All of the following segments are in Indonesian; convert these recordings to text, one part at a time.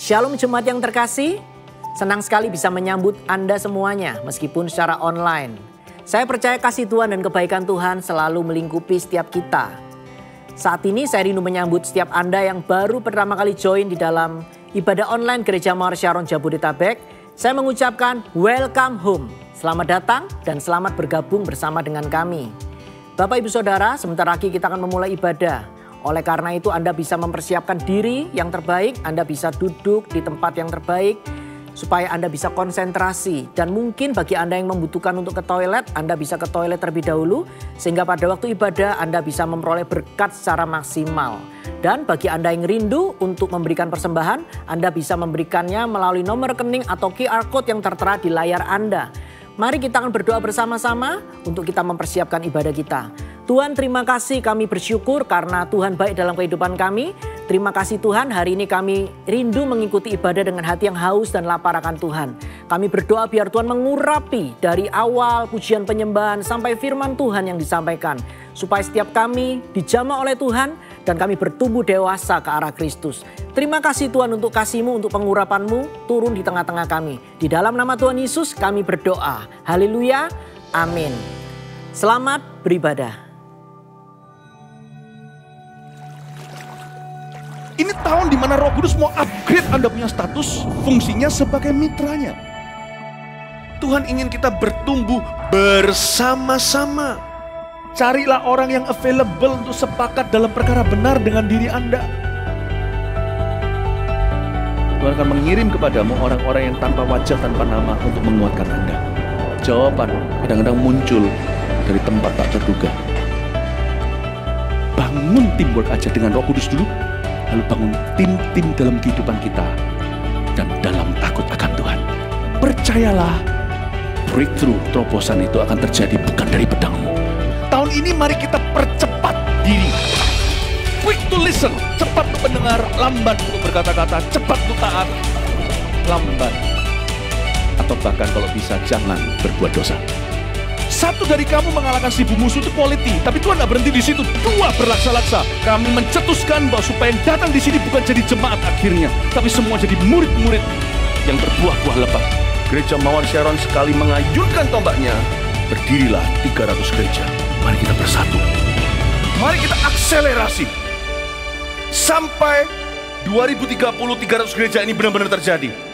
Shalom jemaat yang terkasih, senang sekali bisa menyambut Anda semuanya meskipun secara online. Saya percaya kasih Tuhan dan kebaikan Tuhan selalu melingkupi setiap kita. Saat ini saya rindu menyambut setiap Anda yang baru pertama kali join di dalam ibadah online Gereja Mawar Syaron Jabodetabek. Saya mengucapkan welcome home, selamat datang dan selamat bergabung bersama dengan kami. Bapak Ibu Saudara, sebentar lagi kita akan memulai ibadah. Oleh karena itu Anda bisa mempersiapkan diri yang terbaik, Anda bisa duduk di tempat yang terbaik supaya Anda bisa konsentrasi. Dan mungkin bagi Anda yang membutuhkan untuk ke toilet, Anda bisa ke toilet terlebih dahulu sehingga pada waktu ibadah Anda bisa memperoleh berkat secara maksimal. Dan bagi Anda yang rindu untuk memberikan persembahan, Anda bisa memberikannya melalui nomor rekening atau QR Code yang tertera di layar Anda. Mari kita akan berdoa bersama-sama untuk kita mempersiapkan ibadah kita. Tuhan, terima kasih, kami bersyukur karena Tuhan baik dalam kehidupan kami. Terima kasih Tuhan, hari ini kami rindu mengikuti ibadah dengan hati yang haus dan lapar akan Tuhan. Kami berdoa biar Tuhan mengurapi dari awal pujian penyembahan sampai firman Tuhan yang disampaikan. Supaya setiap kami dijamah oleh Tuhan dan kami bertumbuh dewasa ke arah Kristus. Terima kasih Tuhan untuk kasih-Mu, untuk pengurapan-Mu turun di tengah-tengah kami. Di dalam nama Tuhan Yesus kami berdoa. Haleluya, amin. Selamat beribadah. Ini tahun di mana Roh Kudus mau upgrade Anda punya status, fungsinya sebagai mitranya. Tuhan ingin kita bertumbuh bersama-sama. Carilah orang yang available untuk sepakat dalam perkara benar dengan diri Anda. Tuhan akan mengirim kepadamu orang-orang yang tanpa wajah, tanpa nama untuk menguatkan Anda. Jawaban kadang-kadang muncul dari tempat tak terduga. Bangun teamwork aja dengan Roh Kudus dulu. Lalu bangun tim-tim dalam kehidupan kita dan dalam takut akan Tuhan. Percayalah, breakthrough, terobosan itu akan terjadi bukan dari pedangmu. Tahun ini mari kita percepat diri. Quick to listen, cepat untuk mendengar, lambat untuk berkata-kata, cepat untuk taat, lambat. Atau bahkan kalau bisa jangan berbuat dosa. Satu dari kamu mengalahkan 1000 musuh itu quality, tapi Tuhan tidak berhenti di situ. 2 berlaksa-laksa. Kami mencetuskan bahwa supaya yang datang di sini bukan jadi jemaat akhirnya, tapi semua jadi murid-murid yang berbuah-buah lebat. Gereja Mawar Syaron sekali mengayunkan tombaknya, berdirilah 300 gereja. Mari kita bersatu. Mari kita akselerasi sampai 2030 300 gereja ini benar-benar terjadi.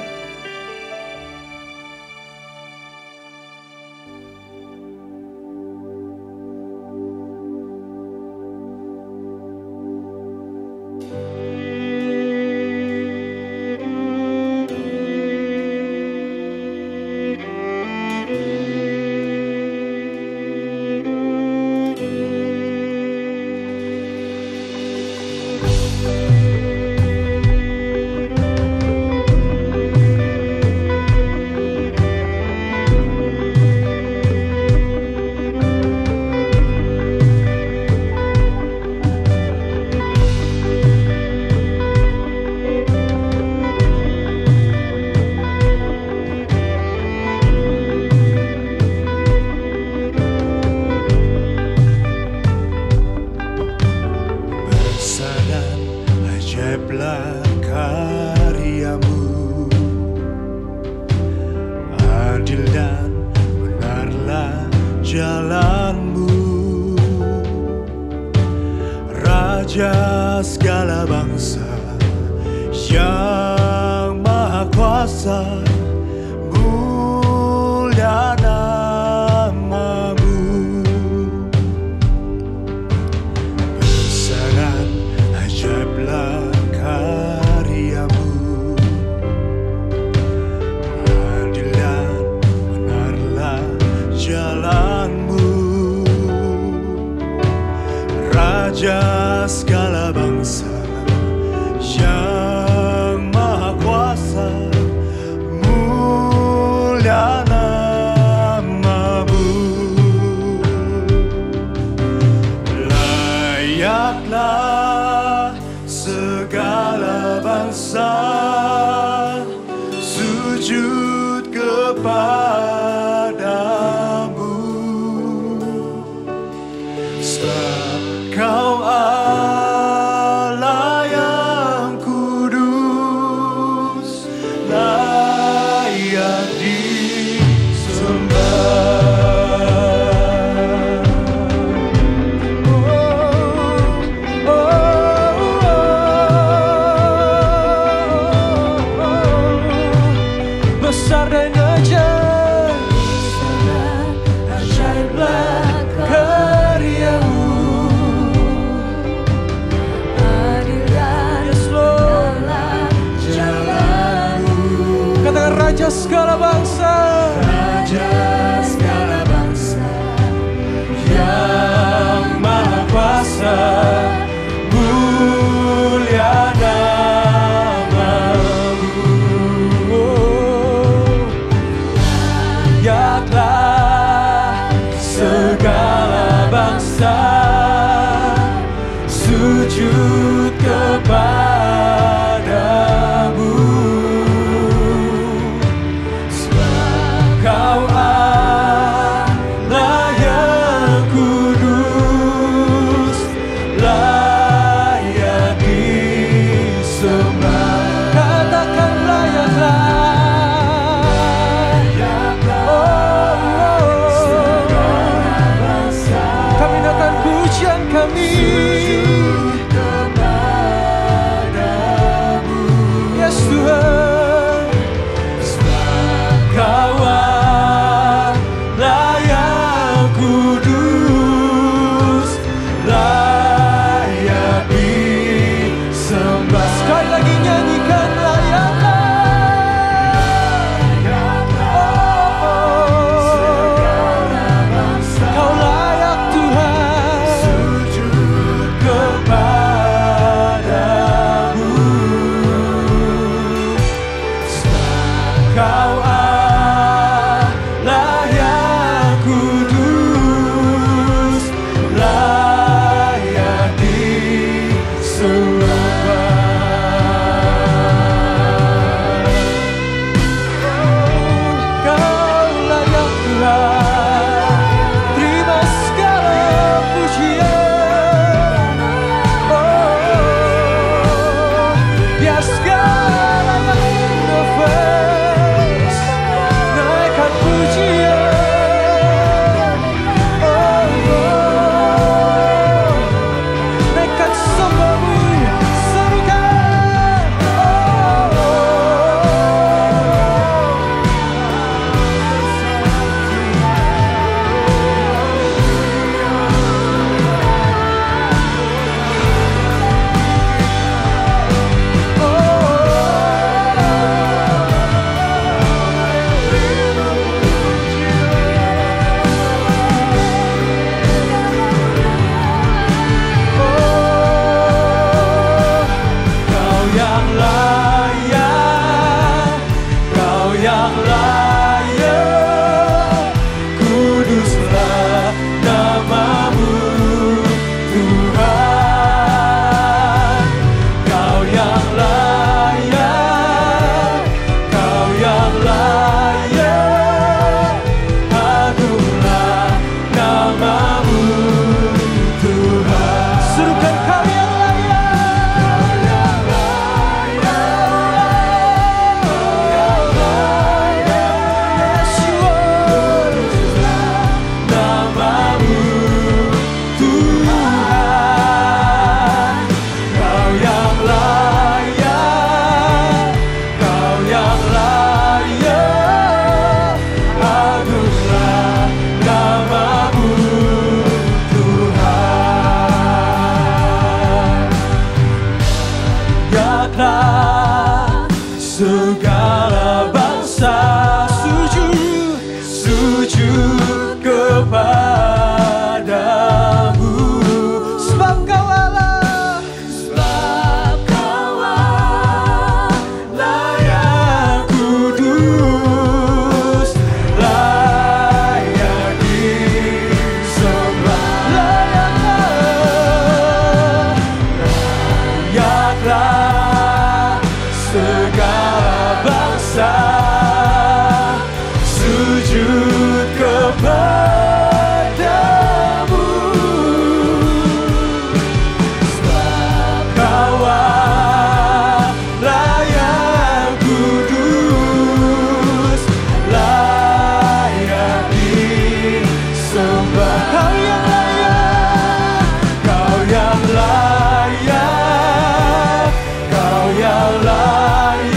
Kau Allah yang kudus, segala bangsa, Raja segala bangsa, yang maha kuasa, mulia nama-Mu. Layaklah segala bangsa sujud kepadamu, sebab Kau Allah yang kudus, layak disembah. katakan layaklah. Kami naikkan pujian kami, yes Tuhan. Kau Allah yang kudus, layak disembah. Sekali lagi nyanyikan layaklah. Kau layak Tuhan, Sujud kepadamu, Kau Allah yang kudus, layak disembah. Kau layak Tuhan, terima segala pujian. Biar segala yang nafas naikkan pujian. Naikkan sembahmu, serukan. Kau yang layak, Kau yang layak, kuduslah nama-Mu Tuhan. Kau yang layak, Kau yang layak, agunglah nama-Mu Tuhan. Serukan Kau yang yes you are. Nama-Mu Tuhan. Kau yang layak, Kau yang layak, agunglah nama-Mu Tuhan. Layaklah segala bangsa sujud kepadamu, Sebab Kau Allah, sebab Kau Allah yang kudus, layak disembah. Layaklah segala bangsa sujud kepadamu, sebab Kau Allah yang kudus, layak disembah. Kau yang layak, Kau yang layak, Kau yang layak,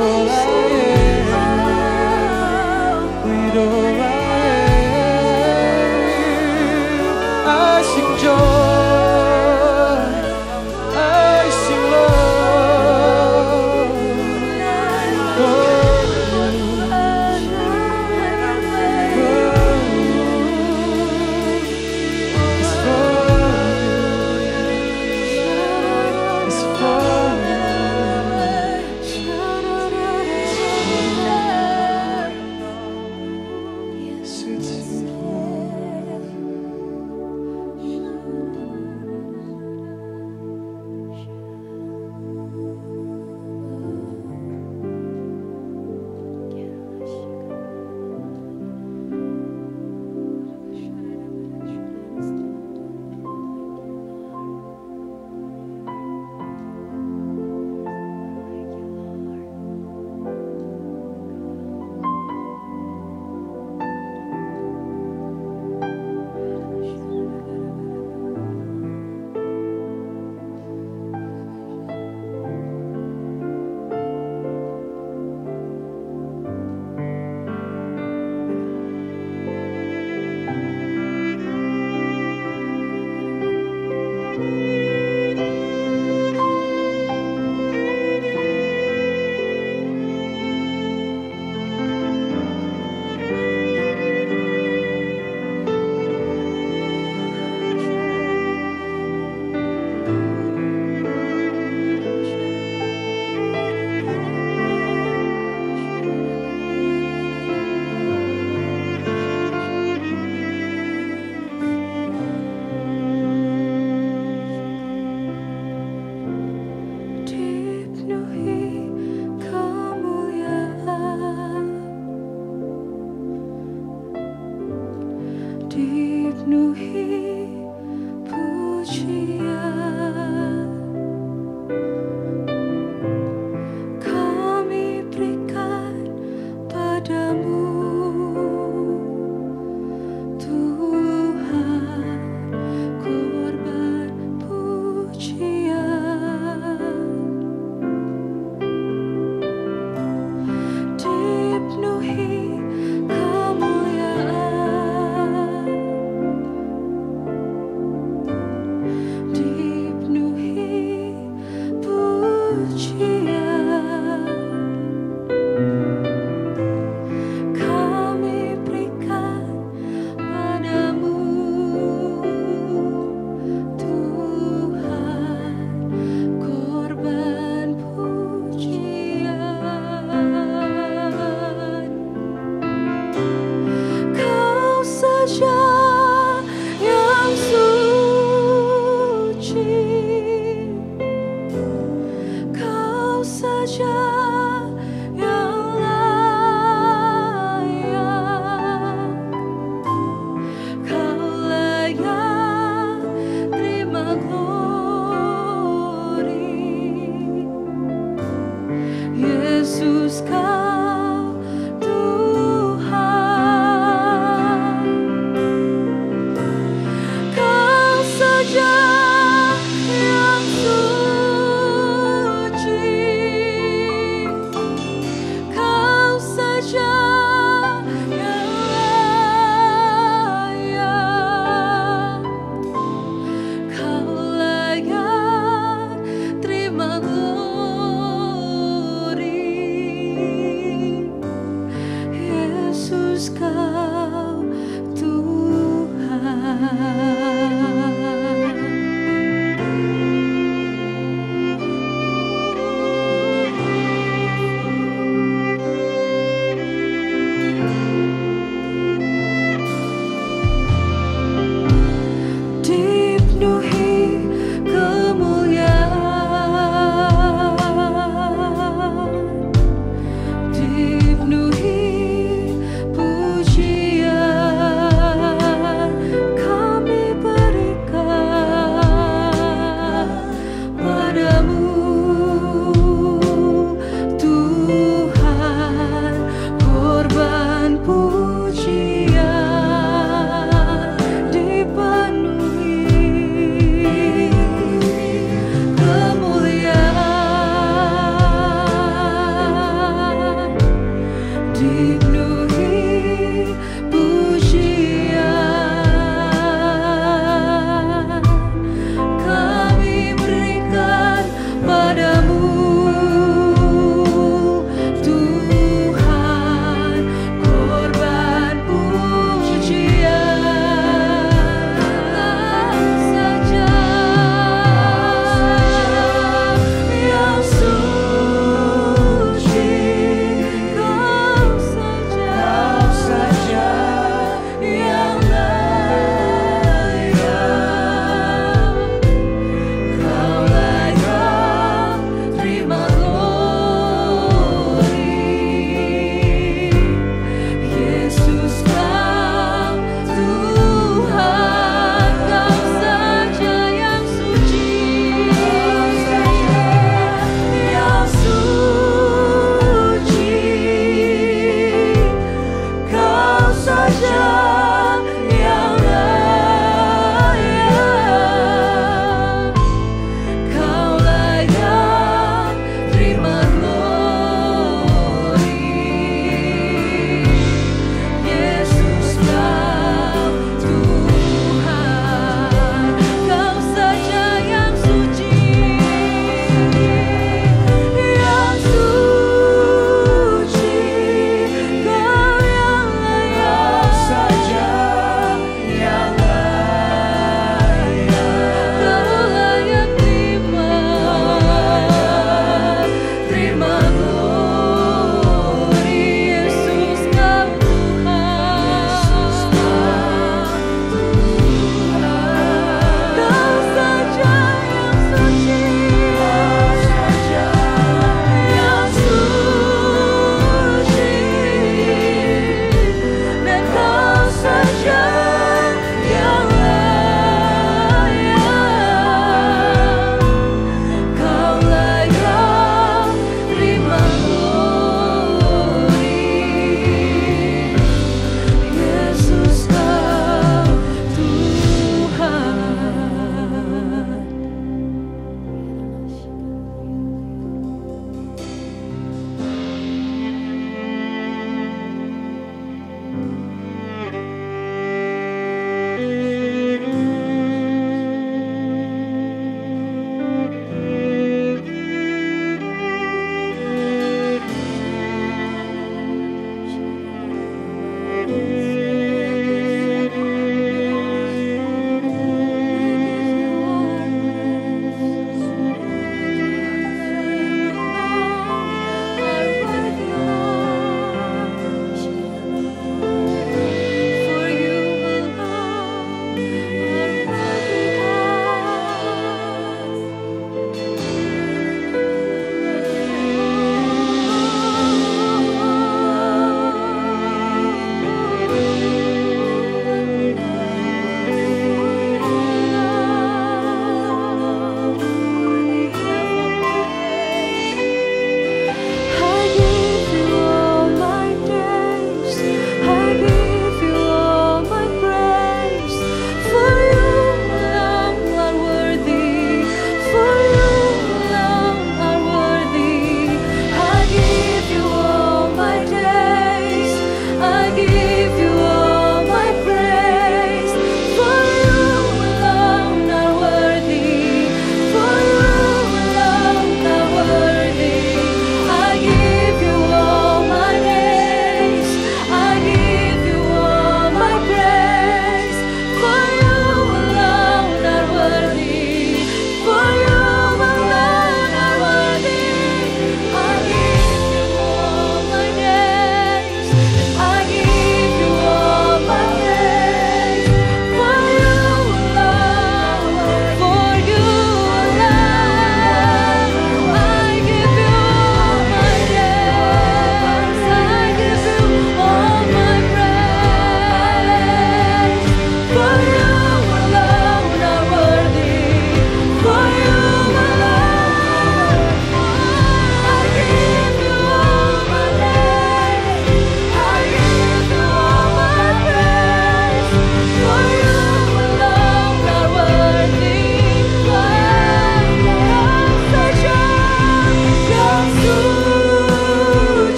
all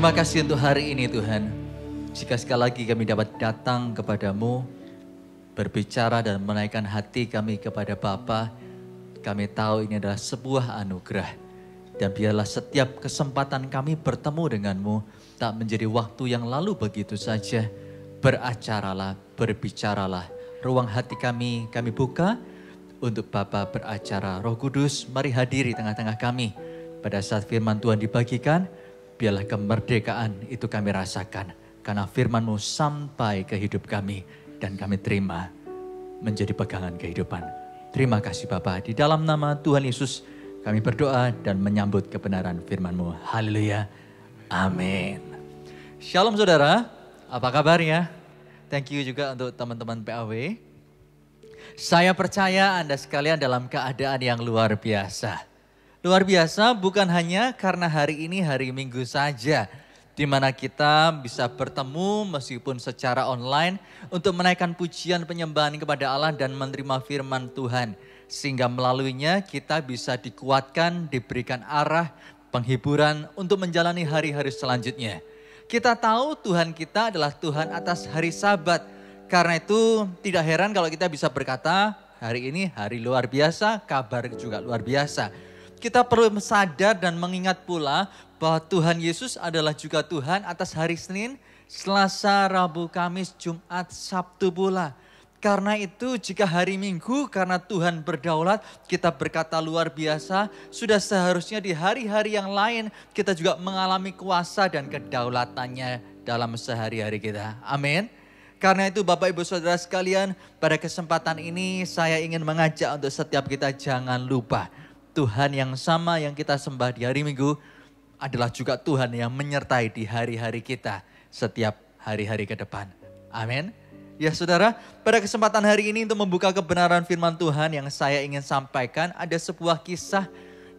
Terima kasih untuk hari ini Tuhan. Jika sekali lagi kami dapat datang kepadamu, berbicara dan menaikkan hati kami kepada Bapa, kami tahu ini adalah sebuah anugerah. Dan biarlah setiap kesempatan kami bertemu denganmu, tak menjadi waktu yang lalu begitu saja. Beracaralah, berbicaralah. Ruang hati kami buka untuk Bapa beracara. Roh Kudus, mari hadiri tengah-tengah kami. Pada saat firman Tuhan dibagikan, biarlah kemerdekaan itu kami rasakan. Karena firman-Mu sampai ke hidup kami dan kami terima menjadi pegangan kehidupan. Terima kasih Bapa. Di dalam nama Tuhan Yesus kami berdoa dan menyambut kebenaran firman-Mu. Haleluya. Amin. Shalom saudara, apa kabarnya? Thank you juga untuk teman-teman PAW. Saya percaya Anda sekalian dalam keadaan yang luar biasa. Luar biasa bukan hanya karena hari ini hari Minggu saja, di mana kita bisa bertemu meskipun secara online untuk menaikkan pujian penyembahan kepada Allah dan menerima firman Tuhan. Sehingga melaluinya kita bisa dikuatkan, diberikan arah, penghiburan untuk menjalani hari-hari selanjutnya. Kita tahu Tuhan kita adalah Tuhan atas hari Sabat. Karena itu tidak heran kalau kita bisa berkata hari ini hari luar biasa, kabar juga luar biasa. Kita perlu sadar dan mengingat pula bahwa Tuhan Yesus adalah juga Tuhan atas hari Senin, Selasa, Rabu, Kamis, Jumat, Sabtu pula. Karena itu jika hari Minggu karena Tuhan berdaulat kita berkata luar biasa, sudah seharusnya di hari-hari yang lain kita juga mengalami kuasa dan kedaulatannya dalam sehari-hari kita. Amin. Karena itu Bapak Ibu Saudara sekalian, pada kesempatan ini saya ingin mengajak untuk setiap kita jangan lupa Tuhan yang sama yang kita sembah di hari Minggu adalah juga Tuhan yang menyertai di hari-hari kita setiap hari-hari ke depan. Amin. Ya saudara, pada kesempatan hari ini untuk membuka kebenaran firman Tuhan yang saya ingin sampaikan, ada sebuah kisah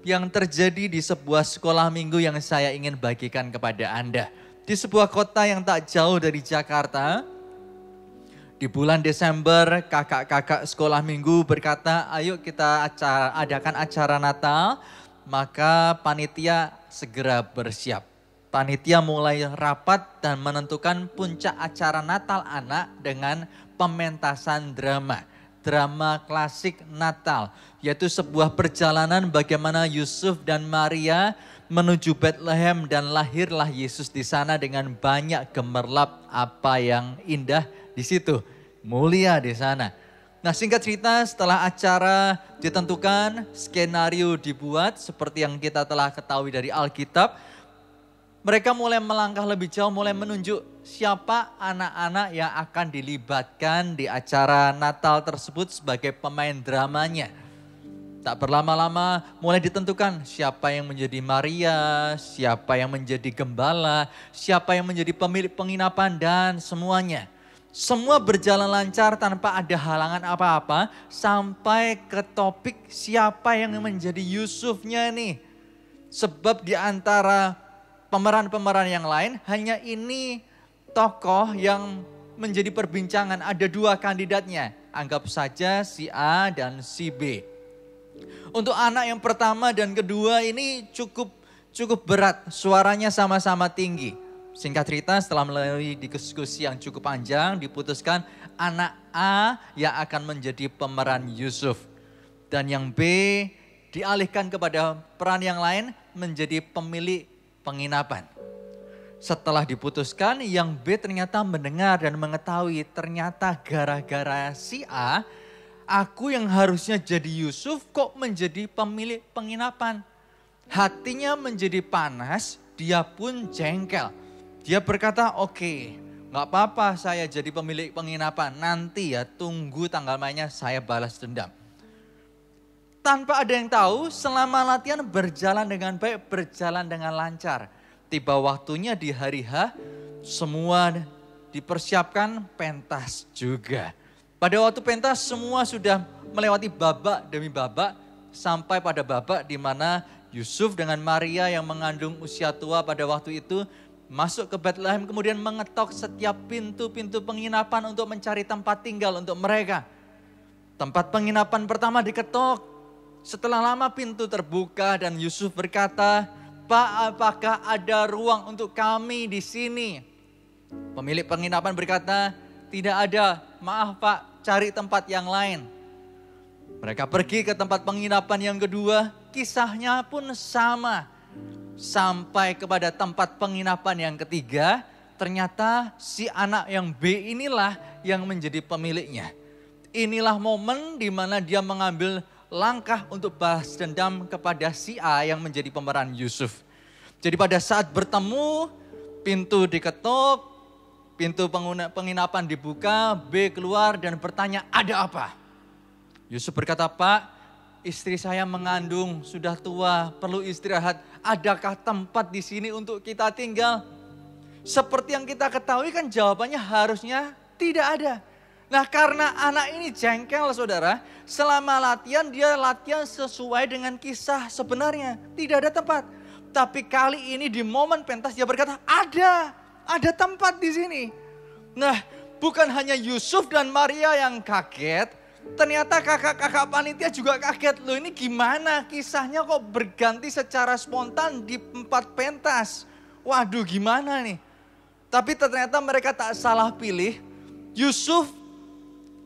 yang terjadi di sebuah sekolah minggu yang saya ingin bagikan kepada Anda. Di sebuah kota yang tak jauh dari Jakarta, di bulan Desember kakak-kakak sekolah minggu berkata, ayo kita adakan acara Natal, maka panitia segera bersiap. Panitia mulai rapat dan menentukan puncak acara Natal anak dengan pementasan drama. Drama klasik Natal, yaitu sebuah perjalanan bagaimana Yusuf dan Maria menuju Bethlehem dan lahirlah Yesus di sana dengan banyak gemerlap apa yang indah di situ. Mulia di sana. Nah singkat cerita setelah acara ditentukan, skenario dibuat seperti yang kita telah ketahui dari Alkitab. Mereka mulai melangkah lebih jauh, mulai menunjuk siapa anak-anak yang akan dilibatkan di acara Natal tersebut sebagai pemain dramanya. Tak berlama-lama mulai ditentukan siapa yang menjadi Maria, siapa yang menjadi gembala, siapa yang menjadi pemilik penginapan dan semuanya. Semua berjalan lancar tanpa ada halangan apa-apa sampai ke topik siapa yang menjadi Yusufnya nih. Sebab di antara pemeran-pemeran yang lain hanya ini tokoh yang menjadi perbincangan. Ada dua kandidatnya. Anggap saja si A dan si B. Untuk anak yang pertama dan kedua ini cukup berat. Suaranya sama-sama tinggi. Singkat cerita setelah melalui diskusi yang cukup panjang diputuskan anak A yang akan menjadi pemeran Yusuf. Dan yang B dialihkan kepada peran yang lain menjadi pemilik penginapan. Setelah diputuskan yang B ternyata mendengar dan mengetahui ternyata gara-gara si A, aku yang harusnya jadi Yusuf kok menjadi pemilik penginapan. Hatinya menjadi panas, dia pun jengkel. Dia berkata, oke, gak apa-apa saya jadi pemilik penginapan. Nanti ya tunggu tanggal mainnya saya balas dendam. Tanpa ada yang tahu selama latihan berjalan dengan baik, berjalan dengan lancar. Tiba waktunya di hari H, semua dipersiapkan pentas juga. Pada waktu pentas semua sudah melewati babak demi babak. Sampai pada babak di mana Yusuf dengan Maria yang mengandung usia tua pada waktu itu masuk ke Bethlehem kemudian mengetok setiap pintu-pintu penginapan untuk mencari tempat tinggal untuk mereka. Tempat penginapan pertama diketok. Setelah lama pintu terbuka dan Yusuf berkata, Pak, apakah ada ruang untuk kami di sini? Pemilik penginapan berkata, tidak ada. Maaf Pak, cari tempat yang lain. Mereka pergi ke tempat penginapan yang kedua, kisahnya pun sama. Sampai kepada tempat penginapan yang ketiga, ternyata si anak yang B inilah yang menjadi pemiliknya. Inilah momen di mana dia mengambil langkah untuk balas dendam kepada si A yang menjadi pemeran Yusuf. Jadi pada saat bertemu, pintu diketuk, pintu penginapan dibuka, B keluar dan bertanya, ada apa? Yusuf berkata, Pak, istri saya mengandung, sudah tua, perlu istirahat. Adakah tempat di sini untuk kita tinggal? Seperti yang kita ketahui kan jawabannya harusnya tidak ada. Nah karena anak ini jengkel saudara, selama latihan dia latihan sesuai dengan kisah sebenarnya. Tidak ada tempat. Tapi kali ini di momen pentas dia berkata, ada tempat di sini. Nah bukan hanya Yusuf dan Maria yang kaget, ternyata kakak-kakak panitia juga kaget. Loh ini gimana kisahnya kok berganti secara spontan di 4 pentas. Waduh gimana nih. Tapi ternyata mereka tak salah pilih. Yusuf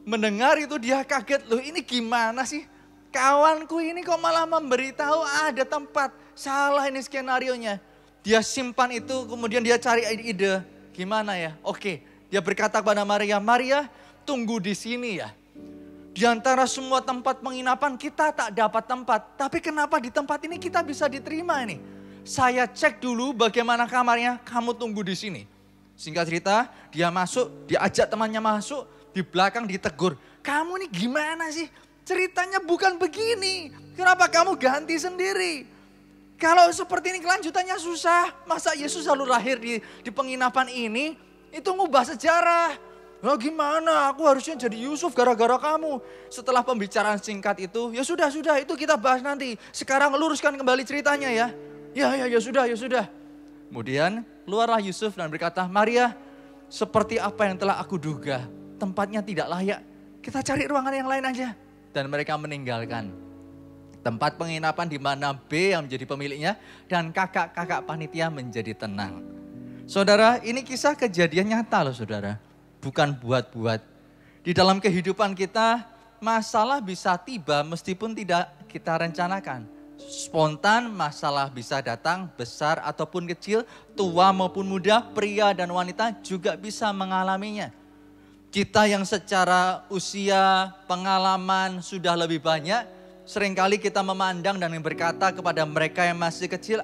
mendengar itu dia kaget, loh ini gimana sih? Kawanku ini kok malah memberitahu ada tempat. Salah ini skenarionya. Dia simpan itu kemudian dia cari ide. Gimana ya? Oke, dia berkata kepada Maria, Maria tunggu di sini ya. Di antara semua tempat penginapan kita tak dapat tempat. Tapi kenapa di tempat ini kita bisa diterima ini? Saya cek dulu bagaimana kamarnya, kamu tunggu di sini. Singkat cerita, dia masuk, diajak temannya masuk. Di belakang ditegur, kamu nih gimana sih? Ceritanya bukan begini. Kenapa kamu ganti sendiri? Kalau seperti ini kelanjutannya susah. Masa Yesus selalu lahir di penginapan ini? Itu ngubah sejarah. Nah gimana? Aku harusnya jadi Yusuf gara-gara kamu. Setelah pembicaraan singkat itu, ya sudah itu kita bahas nanti. Sekarang luruskan kembali ceritanya ya. Ya sudah. Kemudian keluarlah Yusuf dan berkata, Maria, seperti apa yang telah aku duga. Tempatnya tidak layak, kita cari ruangan yang lain aja. Dan mereka meninggalkan tempat penginapan di mana B yang menjadi pemiliknya dan kakak-kakak panitia menjadi tenang. Saudara, ini kisah kejadian nyata loh saudara, bukan buat-buat. Di dalam kehidupan kita, masalah bisa tiba meskipun tidak kita rencanakan. Spontan masalah bisa datang, besar ataupun kecil, tua maupun muda, pria dan wanita juga bisa mengalaminya. Kita yang secara usia, pengalaman sudah lebih banyak, seringkali kita memandang dan berkata kepada mereka yang masih kecil,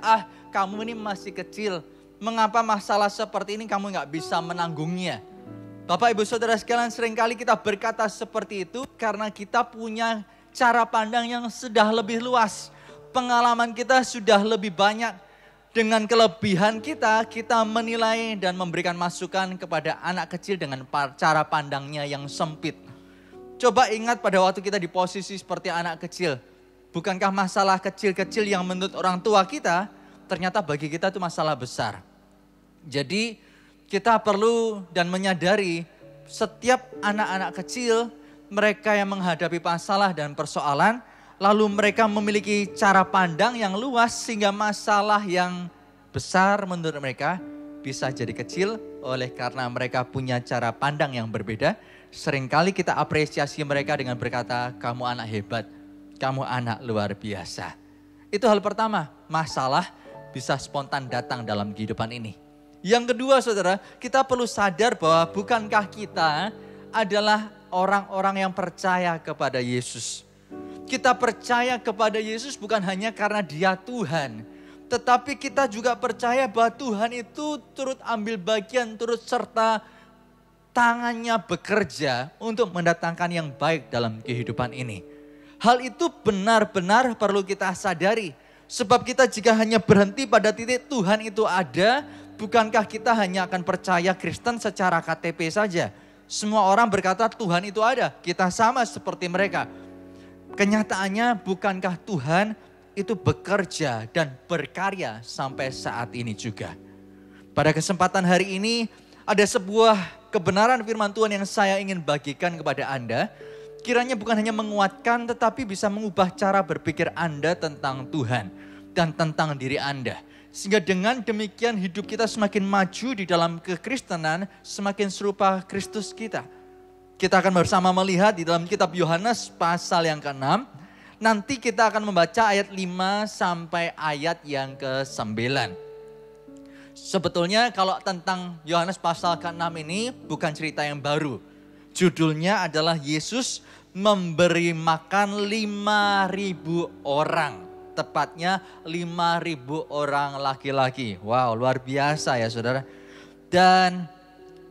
kamu ini masih kecil, mengapa masalah seperti ini kamu nggak bisa menanggungnya? Bapak Ibu Saudara sekalian, seringkali kita berkata seperti itu karena kita punya cara pandang yang sudah lebih luas. Pengalaman kita sudah lebih banyak. Dengan kelebihan kita menilai dan memberikan masukan kepada anak kecil dengan cara pandangnya yang sempit. Coba ingat pada waktu kita di posisi seperti anak kecil. Bukankah masalah kecil-kecil yang menurut orang tua kita, ternyata bagi kita itu masalah besar. Jadi kita perlu dan menyadari setiap anak-anak kecil, mereka yang menghadapi masalah dan persoalan, lalu mereka memiliki cara pandang yang luas sehingga masalah yang besar menurut mereka bisa jadi kecil oleh karena mereka punya cara pandang yang berbeda. Seringkali kita apresiasi mereka dengan berkata, kamu anak hebat, kamu anak luar biasa. Itu hal pertama, masalah bisa spontan datang dalam kehidupan ini. Yang kedua saudara, kita perlu sadar bahwa bukankah kita adalah orang-orang yang percaya kepada Yesus. Kita percaya kepada Yesus bukan hanya karena dia Tuhan. Tetapi kita juga percaya bahwa Tuhan itu turut ambil bagian, turut serta tangannya bekerja untuk mendatangkan yang baik dalam kehidupan ini. Hal itu benar-benar perlu kita sadari. Sebab kita jika hanya berhenti pada titik Tuhan itu ada, bukankah kita hanya akan percaya Kristen secara KTP saja? Semua orang berkata Tuhan itu ada, kita sama seperti mereka. Kenyataannya bukankah Tuhan itu bekerja dan berkarya sampai saat ini juga. Pada kesempatan hari ini ada sebuah kebenaran firman Tuhan yang saya ingin bagikan kepada Anda. Kiranya bukan hanya menguatkan tetapi bisa mengubah cara berpikir Anda tentang Tuhan dan tentang diri Anda. Sehingga dengan demikian hidup kita semakin maju di dalam kekristenan, semakin serupa Kristus kita. Kita akan bersama melihat di dalam kitab Yohanes pasal yang ke-6. Nanti kita akan membaca ayat 5 sampai ayat yang ke-9. Sebetulnya kalau tentang Yohanes pasal ke-6 ini bukan cerita yang baru. Judulnya adalah Yesus memberi makan 5.000 orang. Tepatnya 5.000 orang laki-laki. Wow, luar biasa ya saudara. Dan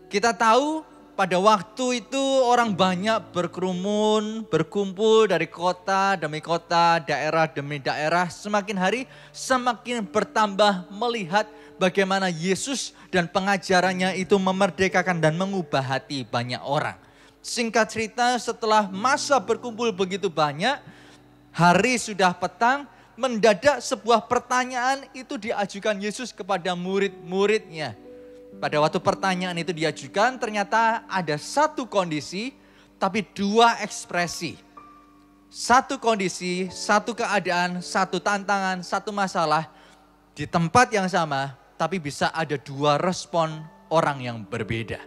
kita tahu pada waktu itu orang banyak berkerumun, berkumpul dari kota demi kota, daerah demi daerah. Semakin hari semakin bertambah melihat bagaimana Yesus dan pengajarannya itu memerdekakan dan mengubah hati banyak orang. Singkat cerita, setelah masa berkumpul begitu banyak, hari sudah petang, mendadak sebuah pertanyaan itu diajukan Yesus kepada murid-muridnya. Pada waktu pertanyaan itu diajukan, ternyata ada satu kondisi, tapi dua ekspresi. Satu kondisi, satu keadaan, satu tantangan, satu masalah di tempat yang sama, tapi bisa ada dua respon orang yang berbeda.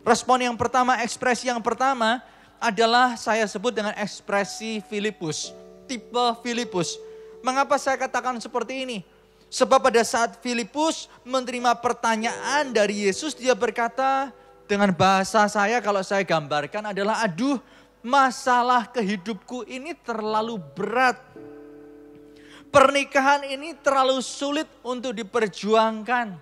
Respon yang pertama, ekspresi yang pertama adalah saya sebut dengan ekspresi Filipus, tipe Filipus. Mengapa saya katakan seperti ini? Sebab pada saat Filipus menerima pertanyaan dari Yesus, dia berkata dengan bahasa saya kalau saya gambarkan adalah, aduh masalah kehidupku ini terlalu berat. Pernikahan ini terlalu sulit untuk diperjuangkan.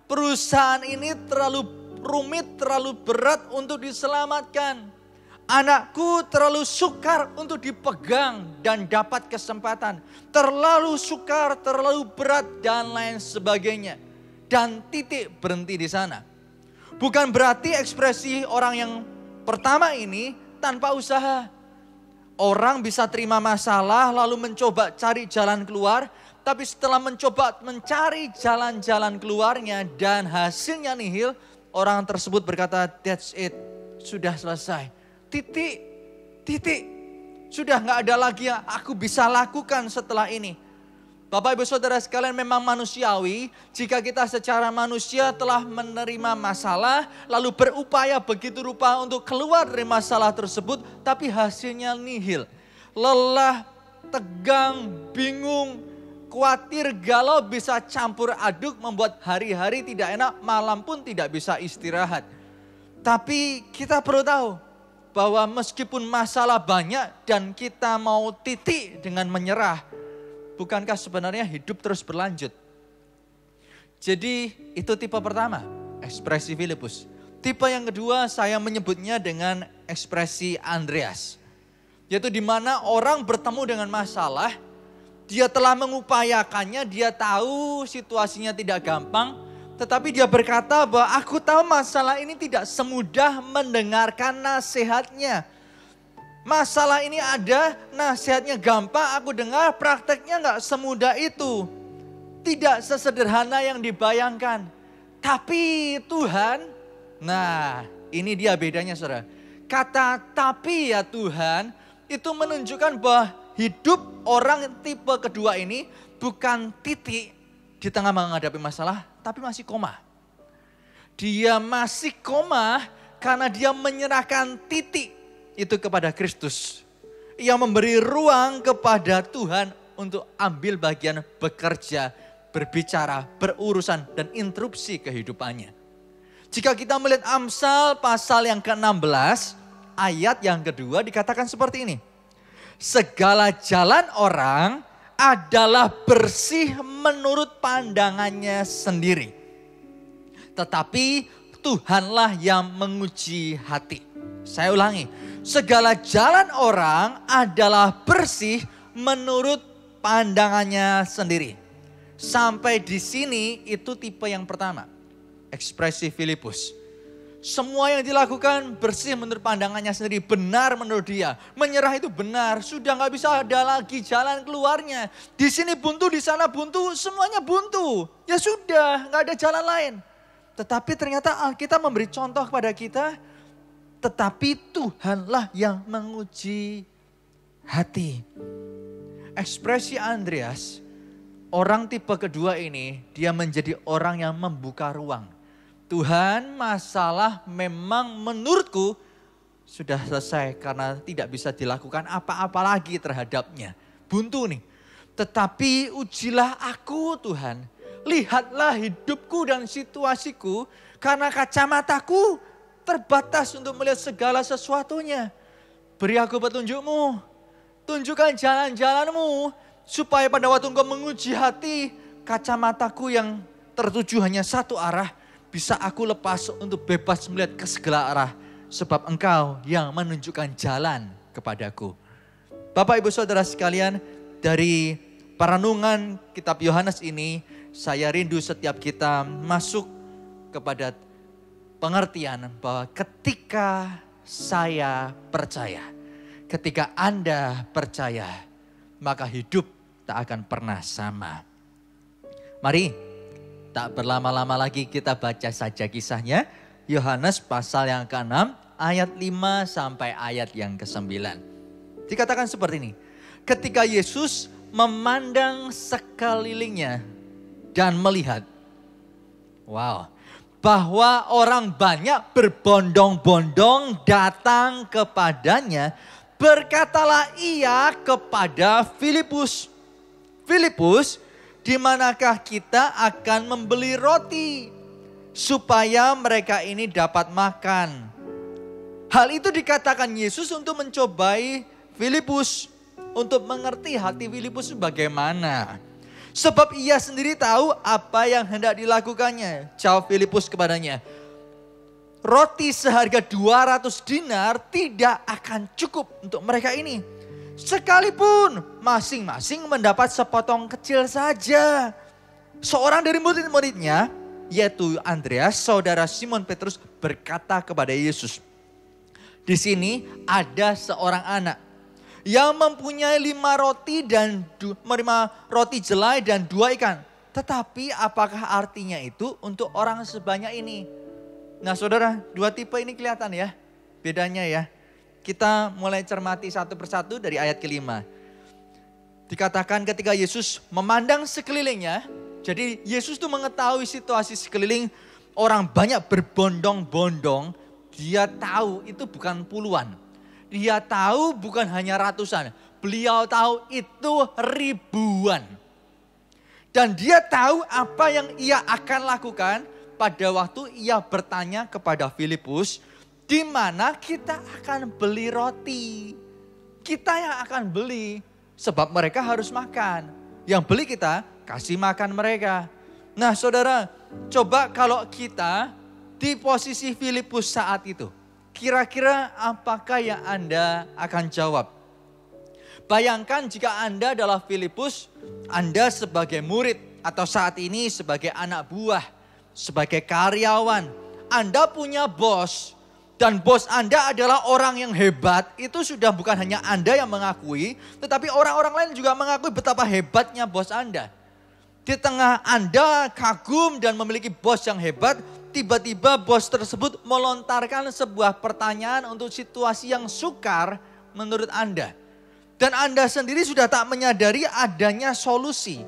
Perusahaan ini terlalu rumit, terlalu berat untuk diselamatkan. Anakku terlalu sukar untuk dipegang dan dapat kesempatan. Terlalu sukar, terlalu berat dan lain sebagainya. Dan titik berhenti di sana. Bukan berarti ekspresi orang yang pertama ini tanpa usaha. Orang bisa terima masalah lalu mencoba cari jalan keluar. Tapi setelah mencoba mencari jalan-jalan keluarnya dan hasilnya nihil, orang tersebut berkata, that's it, sudah selesai. Titik. Sudah gak ada lagi yang aku bisa lakukan setelah ini. Bapak Ibu Saudara sekalian, memang manusiawi jika kita secara manusia telah menerima masalah, lalu berupaya begitu rupa untuk keluar dari masalah tersebut, tapi hasilnya nihil. Lelah, tegang, bingung, khawatir, galau, bisa campur aduk, membuat hari-hari tidak enak, malam pun tidak bisa istirahat. Tapi kita perlu tahu bahwa meskipun masalah banyak dan kita mau titik dengan menyerah, bukankah sebenarnya hidup terus berlanjut? Jadi itu tipe pertama, ekspresi Filipus. Tipe yang kedua saya menyebutnya dengan ekspresi Andreas. Yaitu di mana orang bertemu dengan masalah, dia telah mengupayakannya, dia tahu situasinya tidak gampang, tetapi dia berkata bahwa aku tahu masalah ini tidak semudah mendengarkan nasihatnya. Masalah ini ada, nasihatnya gampang aku dengar, prakteknya gak semudah itu. Tidak sesederhana yang dibayangkan. Tapi Tuhan, nah ini dia bedanya saudara. Kata tapi ya Tuhan, itu menunjukkan bahwa hidup orang tipe kedua ini bukan titik di tengah menghadapi masalah, tapi masih koma. Dia masih koma karena dia menyerahkan titik itu kepada Kristus. Ia memberi ruang kepada Tuhan untuk ambil bagian bekerja, berbicara, berurusan, dan interupsi kehidupannya. Jika kita melihat Amsal pasal yang ke-16, ayat yang kedua dikatakan seperti ini. Segala jalan orang adalah bersih menurut pandangannya sendiri. Tetapi Tuhanlah yang menguji hati. Saya ulangi, segala jalan orang adalah bersih menurut pandangannya sendiri. Sampai di sini itu tipe yang pertama, ekspresi Filipus. Semua yang dilakukan bersih menurut pandangannya sendiri, benar menurut dia. Menyerah itu benar, sudah gak bisa ada lagi jalan keluarnya. Di sini buntu, di sana buntu, semuanya buntu. Ya sudah, gak ada jalan lain. Tetapi ternyata Alkitab memberi contoh kepada kita, tetapi Tuhanlah yang menguji hati. Ekspresi Andreas Orang tipe kedua ini, dia menjadi orang yang membuka ruang. Tuhan, masalah memang menurutku sudah selesai karena tidak bisa dilakukan apa-apa lagi terhadapnya. Buntu nih. Tetapi ujilah aku Tuhan. Lihatlah hidupku dan situasiku karena kacamataku terbatas untuk melihat segala sesuatunya. Beri aku petunjuk-Mu. Tunjukkan jalan-jalan-Mu. Supaya pada waktu Engkau menguji hati, kacamataku yang tertuju hanya satu arah, bisa aku lepas untuk bebas melihat ke segala arah. Sebab Engkau yang menunjukkan jalan kepadaku. Bapak Ibu Saudara sekalian, dari perenungan kitab Yohanes ini, saya rindu setiap kita masuk kepada pengertian bahwa ketika saya percaya, ketika Anda percaya, maka hidup tak akan pernah sama. Mari, tak berlama-lama lagi kita baca saja kisahnya. Yohanes pasal yang ke-6 ayat 5 sampai ayat yang ke-9. Dikatakan seperti ini. Ketika Yesus memandang sekelilingnya dan melihat. Wow. Bahwa orang banyak berbondong-bondong datang kepadanya. Berkatalah ia kepada Filipus. Filipus, di manakah kita akan membeli roti supaya mereka ini dapat makan? Hal itu dikatakan Yesus untuk mencobai Filipus, untuk mengerti hati Filipus bagaimana. Sebab ia sendiri tahu apa yang hendak dilakukannya. Jawab Filipus kepadanya, roti seharga 200 dinar tidak akan cukup untuk mereka ini. Sekalipun masing-masing mendapat sepotong kecil saja. Seorang dari murid-muridnya, yaitu Andreas, saudara Simon Petrus, berkata kepada Yesus, di sini ada seorang anak yang mempunyai 5 roti jelai dan 2 ikan. Tetapi apakah artinya itu untuk orang sebanyak ini? Nah saudara, 2 tipe ini kelihatan ya, bedanya ya. Kita mulai cermati satu persatu dari ayat ke-5. Dikatakan ketika Yesus memandang sekelilingnya, jadi Yesus tuh mengetahui situasi sekeliling, orang banyak berbondong-bondong, dia tahu itu bukan puluhan. Dia tahu bukan hanya ratusan, beliau tahu itu ribuan. Dan dia tahu apa yang ia akan lakukan pada waktu ia bertanya kepada Filipus, di mana kita akan beli roti. Kita yang akan beli, sebab mereka harus makan. Yang beli kita, kasih makan mereka. Nah saudara, coba kalau kita di posisi Filipus saat itu, kira-kira apakah yang Anda akan jawab? Bayangkan jika Anda adalah Filipus, Anda sebagai murid atau saat ini sebagai anak buah, sebagai karyawan. Anda punya bos. Dan bos Anda adalah orang yang hebat, itu sudah bukan hanya Anda yang mengakui, tetapi orang-orang lain juga mengakui betapa hebatnya bos Anda. Di tengah Anda kagum dan memiliki bos yang hebat, tiba-tiba bos tersebut melontarkan sebuah pertanyaan untuk situasi yang sukar menurut Anda. Dan Anda sendiri sudah tak menyadari adanya solusi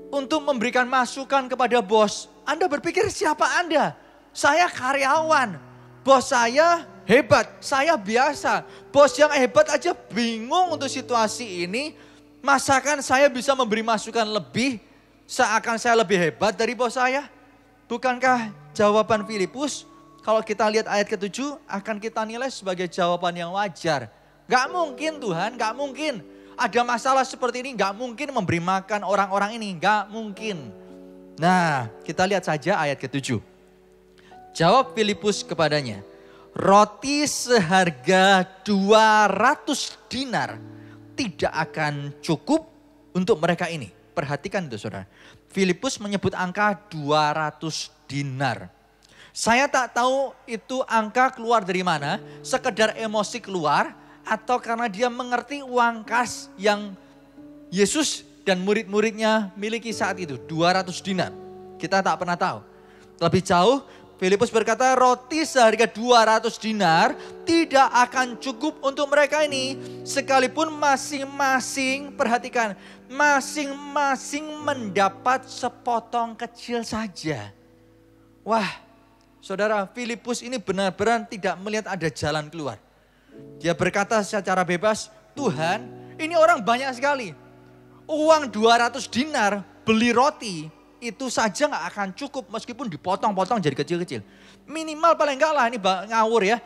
untuk memberikan masukan kepada bos. Anda berpikir siapa Anda? Saya karyawan. Bos saya hebat, saya biasa. Bos yang hebat aja bingung untuk situasi ini. Masakan saya bisa memberi masukan lebih, seakan saya lebih hebat dari bos saya? Bukankah jawaban Filipus, kalau kita lihat ayat ke-7, akan kita nilai sebagai jawaban yang wajar. Gak mungkin Tuhan, gak mungkin. Ada masalah seperti ini, gak mungkin memberi makan orang-orang ini, gak mungkin. Nah, kita lihat saja ayat ke-7. Jawab Filipus kepadanya, roti seharga 200 dinar tidak akan cukup untuk mereka ini. Perhatikan itu saudara. Filipus menyebut angka 200 dinar. Saya tak tahu itu angka keluar dari mana, sekedar emosi keluar atau karena dia mengerti uang kas yang Yesus dan murid-muridnya miliki saat itu, 200 dinar. Kita tak pernah tahu. Lebih jauh, Filipus berkata roti seharga 200 dinar tidak akan cukup untuk mereka ini. Sekalipun masing-masing, perhatikan, masing-masing mendapat sepotong kecil saja. Wah, saudara, Filipus ini benar-benar tidak melihat ada jalan keluar. Dia berkata secara bebas, Tuhan, ini orang banyak sekali. Uang 200 dinar beli roti, itu saja gak akan cukup meskipun dipotong-potong jadi kecil-kecil. Minimal paling enggak lah, ini ngawur ya.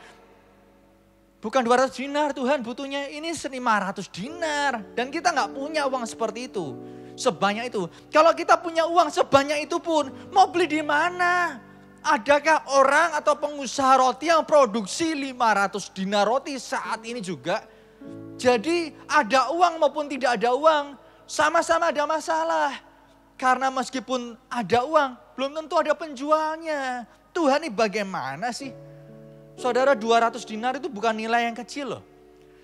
Bukan 200 dinar Tuhan butuhnya, ini 500 dinar. Dan kita gak punya uang seperti itu, sebanyak itu. Kalau kita punya uang sebanyak itu pun, mau beli di mana? Adakah orang atau pengusaha roti yang produksi 500 dinar roti saat ini juga? Jadi ada uang maupun tidak ada uang, sama-sama ada masalah. Karena meskipun ada uang, belum tentu ada penjualnya. Tuhan ini bagaimana sih? Saudara, 200 dinar itu bukan nilai yang kecil loh.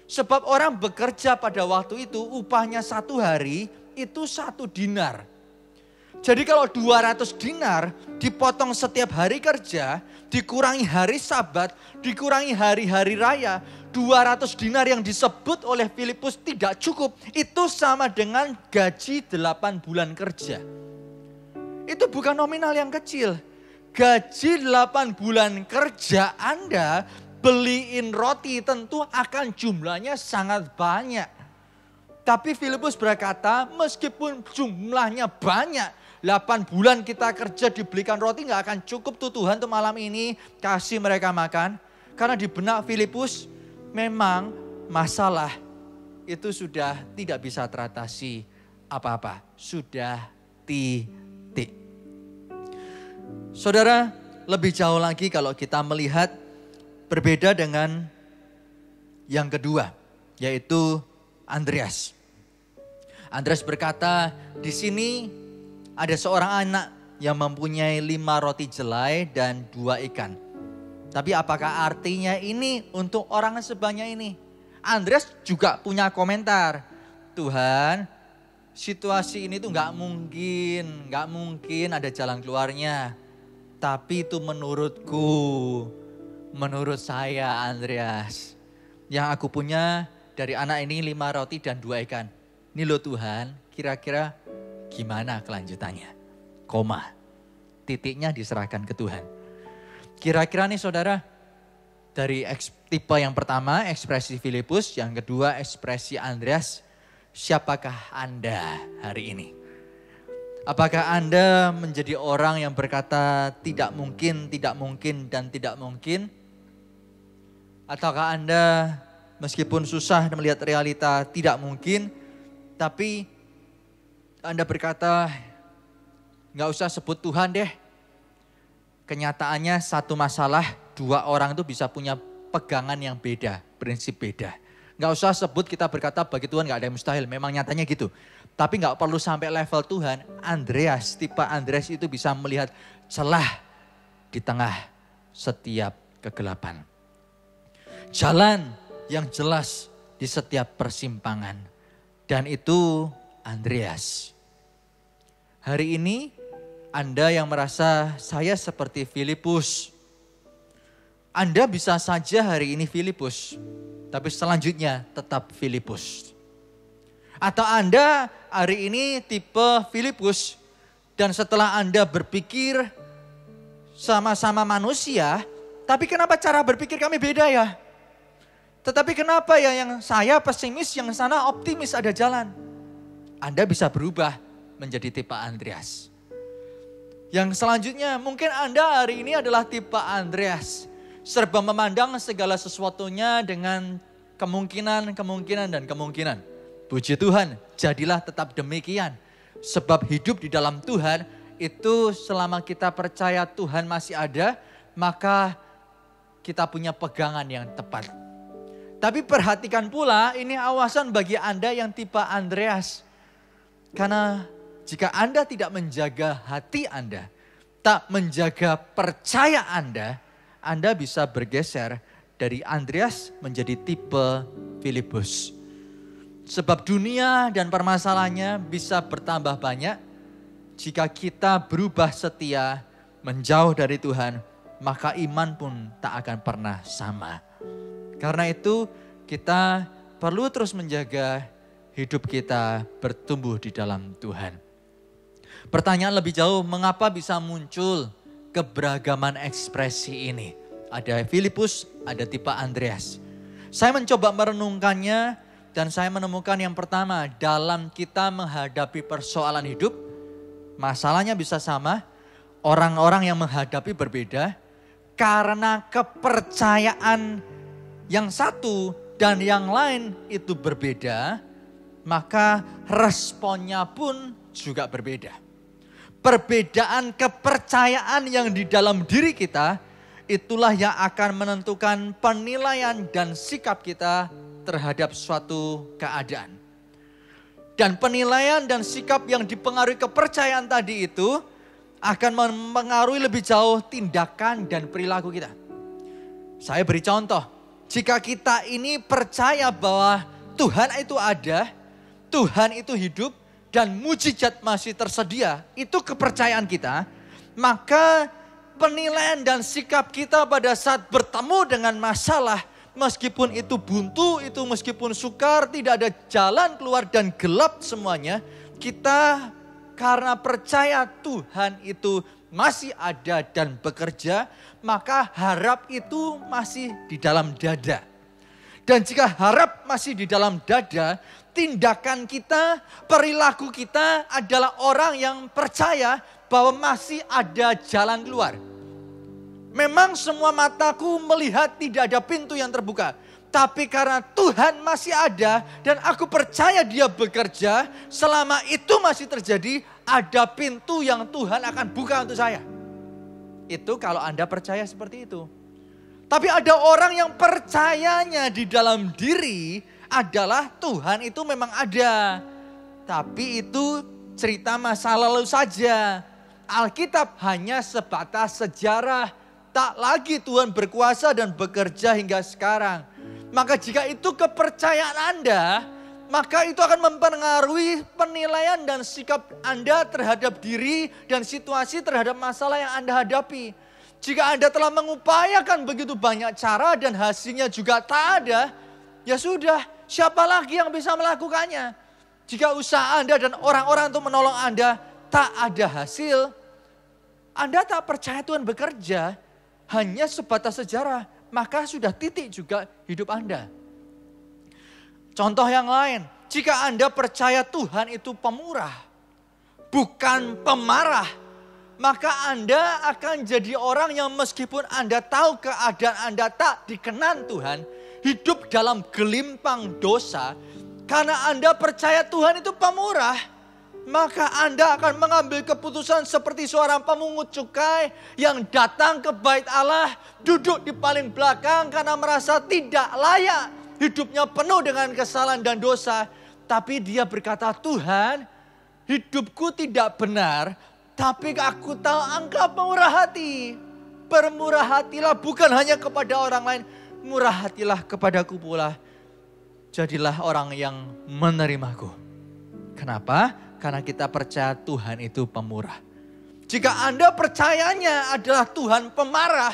Sebab orang bekerja pada waktu itu upahnya satu hari itu 1 dinar. Jadi kalau 200 dinar dipotong setiap hari kerja, dikurangi hari Sabat, dikurangi hari-hari raya, 200 dinar yang disebut oleh Filipus tidak cukup. Itu sama dengan gaji 8 bulan kerja. Itu bukan nominal yang kecil. Gaji 8 bulan kerja Anda beliin roti tentu akan jumlahnya sangat banyak. Tapi Filipus berkata meskipun jumlahnya banyak, 8 bulan kita kerja dibelikan roti gak akan cukup tuh Tuhan untuk malam ini kasih mereka makan. Karena di benak Filipus memang masalah itu sudah tidak bisa teratasi apa-apa. Sudah titik. Saudara, lebih jauh lagi kalau kita melihat berbeda dengan yang kedua, yaitu Andreas. Andreas berkata, di sini ada seorang anak yang mempunyai 5 roti jelai dan 2 ikan. Tapi apakah artinya ini untuk orang sebanyak ini? Andreas juga punya komentar. Tuhan, situasi ini tuh gak mungkin ada jalan keluarnya. Tapi itu menurut saya Andreas. Yang aku punya dari anak ini 5 roti dan 2 ikan. Ini loh Tuhan, kira-kira gimana kelanjutannya? Koma, titiknya diserahkan ke Tuhan. Kira-kira nih saudara, dari tipe yang pertama ekspresi Filipus, yang kedua ekspresi Andreas, siapakah Anda hari ini? Apakah Anda menjadi orang yang berkata tidak mungkin, dan tidak mungkin? Ataukah Anda meskipun susah melihat realita tidak mungkin, tapi Anda berkata gak usah sebut Tuhan deh. Kenyataannya satu masalah, 2 orang itu bisa punya pegangan yang beda, prinsip beda. Gak usah sebut kita berkata bagi Tuhan gak ada yang mustahil, memang nyatanya gitu. Tapi gak perlu sampai level Tuhan. Andreas, tipe Andreas itu bisa melihat celah di tengah setiap kegelapan. Jalan yang jelas di setiap persimpangan. Dan itu Andreas. Hari ini Anda yang merasa saya seperti Filipus. Anda bisa saja hari ini Filipus, tapi selanjutnya tetap Filipus. Atau Anda hari ini tipe Filipus, dan setelah Anda berpikir sama-sama manusia, tapi kenapa cara berpikir kami beda ya? Tetapi kenapa ya yang saya pesimis, yang sana optimis ada jalan? Anda bisa berubah menjadi tipe Andreas. Yang selanjutnya mungkin Anda hari ini adalah tipe Andreas. Serba memandang segala sesuatunya dengan kemungkinan. Puji Tuhan, jadilah tetap demikian. Sebab hidup di dalam Tuhan itu selama kita percaya Tuhan masih ada, maka kita punya pegangan yang tepat. Tapi perhatikan pula ini awasan bagi Anda yang tipe Andreas. Karena jika Anda tidak menjaga hati Anda, tak menjaga percaya Anda bisa bergeser dari Andreas menjadi tipe Filipus. Sebab dunia dan permasalahannya bisa bertambah banyak jika kita berubah setia, menjauh dari Tuhan, maka iman pun tak akan pernah sama. Karena itu kita perlu terus menjaga hidup kita bertumbuh di dalam Tuhan. Pertanyaan lebih jauh, mengapa bisa muncul keberagaman ekspresi ini? Ada Filipus, ada tipe Andreas. Saya mencoba merenungkannya dan saya menemukan yang pertama, dalam kita menghadapi persoalan hidup, masalahnya bisa sama, orang-orang yang menghadapi berbeda, karena kepercayaan yang satu dan yang lain itu berbeda, maka responnya pun juga berbeda. Perbedaan kepercayaan yang di dalam diri kita, itulah yang akan menentukan penilaian dan sikap kita terhadap suatu keadaan. Dan penilaian dan sikap yang dipengaruhi kepercayaan tadi itu akan mempengaruhi lebih jauh tindakan dan perilaku kita. Saya beri contoh, jika kita ini percaya bahwa Tuhan itu ada, Tuhan itu hidup, dan mujizat masih tersedia, itu kepercayaan kita, maka penilaian dan sikap kita pada saat bertemu dengan masalah, meskipun itu buntu, itu meskipun sukar, tidak ada jalan keluar dan gelap semuanya, kita karena percaya Tuhan itu masih ada dan bekerja, maka harap itu masih di dalam dada. Dan jika harap masih di dalam dada, tindakan kita, perilaku kita adalah orang yang percaya bahwa masih ada jalan keluar. Memang semua mataku melihat tidak ada pintu yang terbuka. Tapi karena Tuhan masih ada dan aku percaya Dia bekerja, selama itu masih terjadi, ada pintu yang Tuhan akan buka untuk saya. Itu kalau Anda percaya seperti itu. Tapi ada orang yang percayanya di dalam diri adalah Tuhan itu memang ada. Tapi itu cerita masa lalu saja. Alkitab hanya sebatas sejarah. Tak lagi Tuhan berkuasa dan bekerja hingga sekarang. Maka jika itu kepercayaan Anda, maka itu akan mempengaruhi penilaian dan sikap Anda terhadap diri dan situasi terhadap masalah yang Anda hadapi. Jika Anda telah mengupayakan begitu banyak cara dan hasilnya juga tak ada, ya sudah, siapa lagi yang bisa melakukannya? Jika usaha Anda dan orang-orang untuk menolong Anda tak ada hasil, Anda tak percaya Tuhan bekerja, hanya sebatas sejarah, maka sudah titik juga hidup Anda. Contoh yang lain, jika Anda percaya Tuhan itu pemurah, bukan pemarah, maka Anda akan jadi orang yang meskipun Anda tahu keadaan Anda tak dikenan Tuhan, hidup dalam gelimpang dosa, karena Anda percaya Tuhan itu pemurah, maka Anda akan mengambil keputusan seperti seorang pemungut cukai yang datang ke bait Allah, duduk di paling belakang karena merasa tidak layak, hidupnya penuh dengan kesalahan dan dosa. Tapi dia berkata, Tuhan, hidupku tidak benar, tapi aku tahu Engkau pemurah hati. Bermurah hatilah bukan hanya kepada orang lain, murah hatilah kepadaku pula. Jadilah orang yang menerimaku. Kenapa? Karena kita percaya Tuhan itu pemurah. Jika Anda percayanya adalah Tuhan pemarah,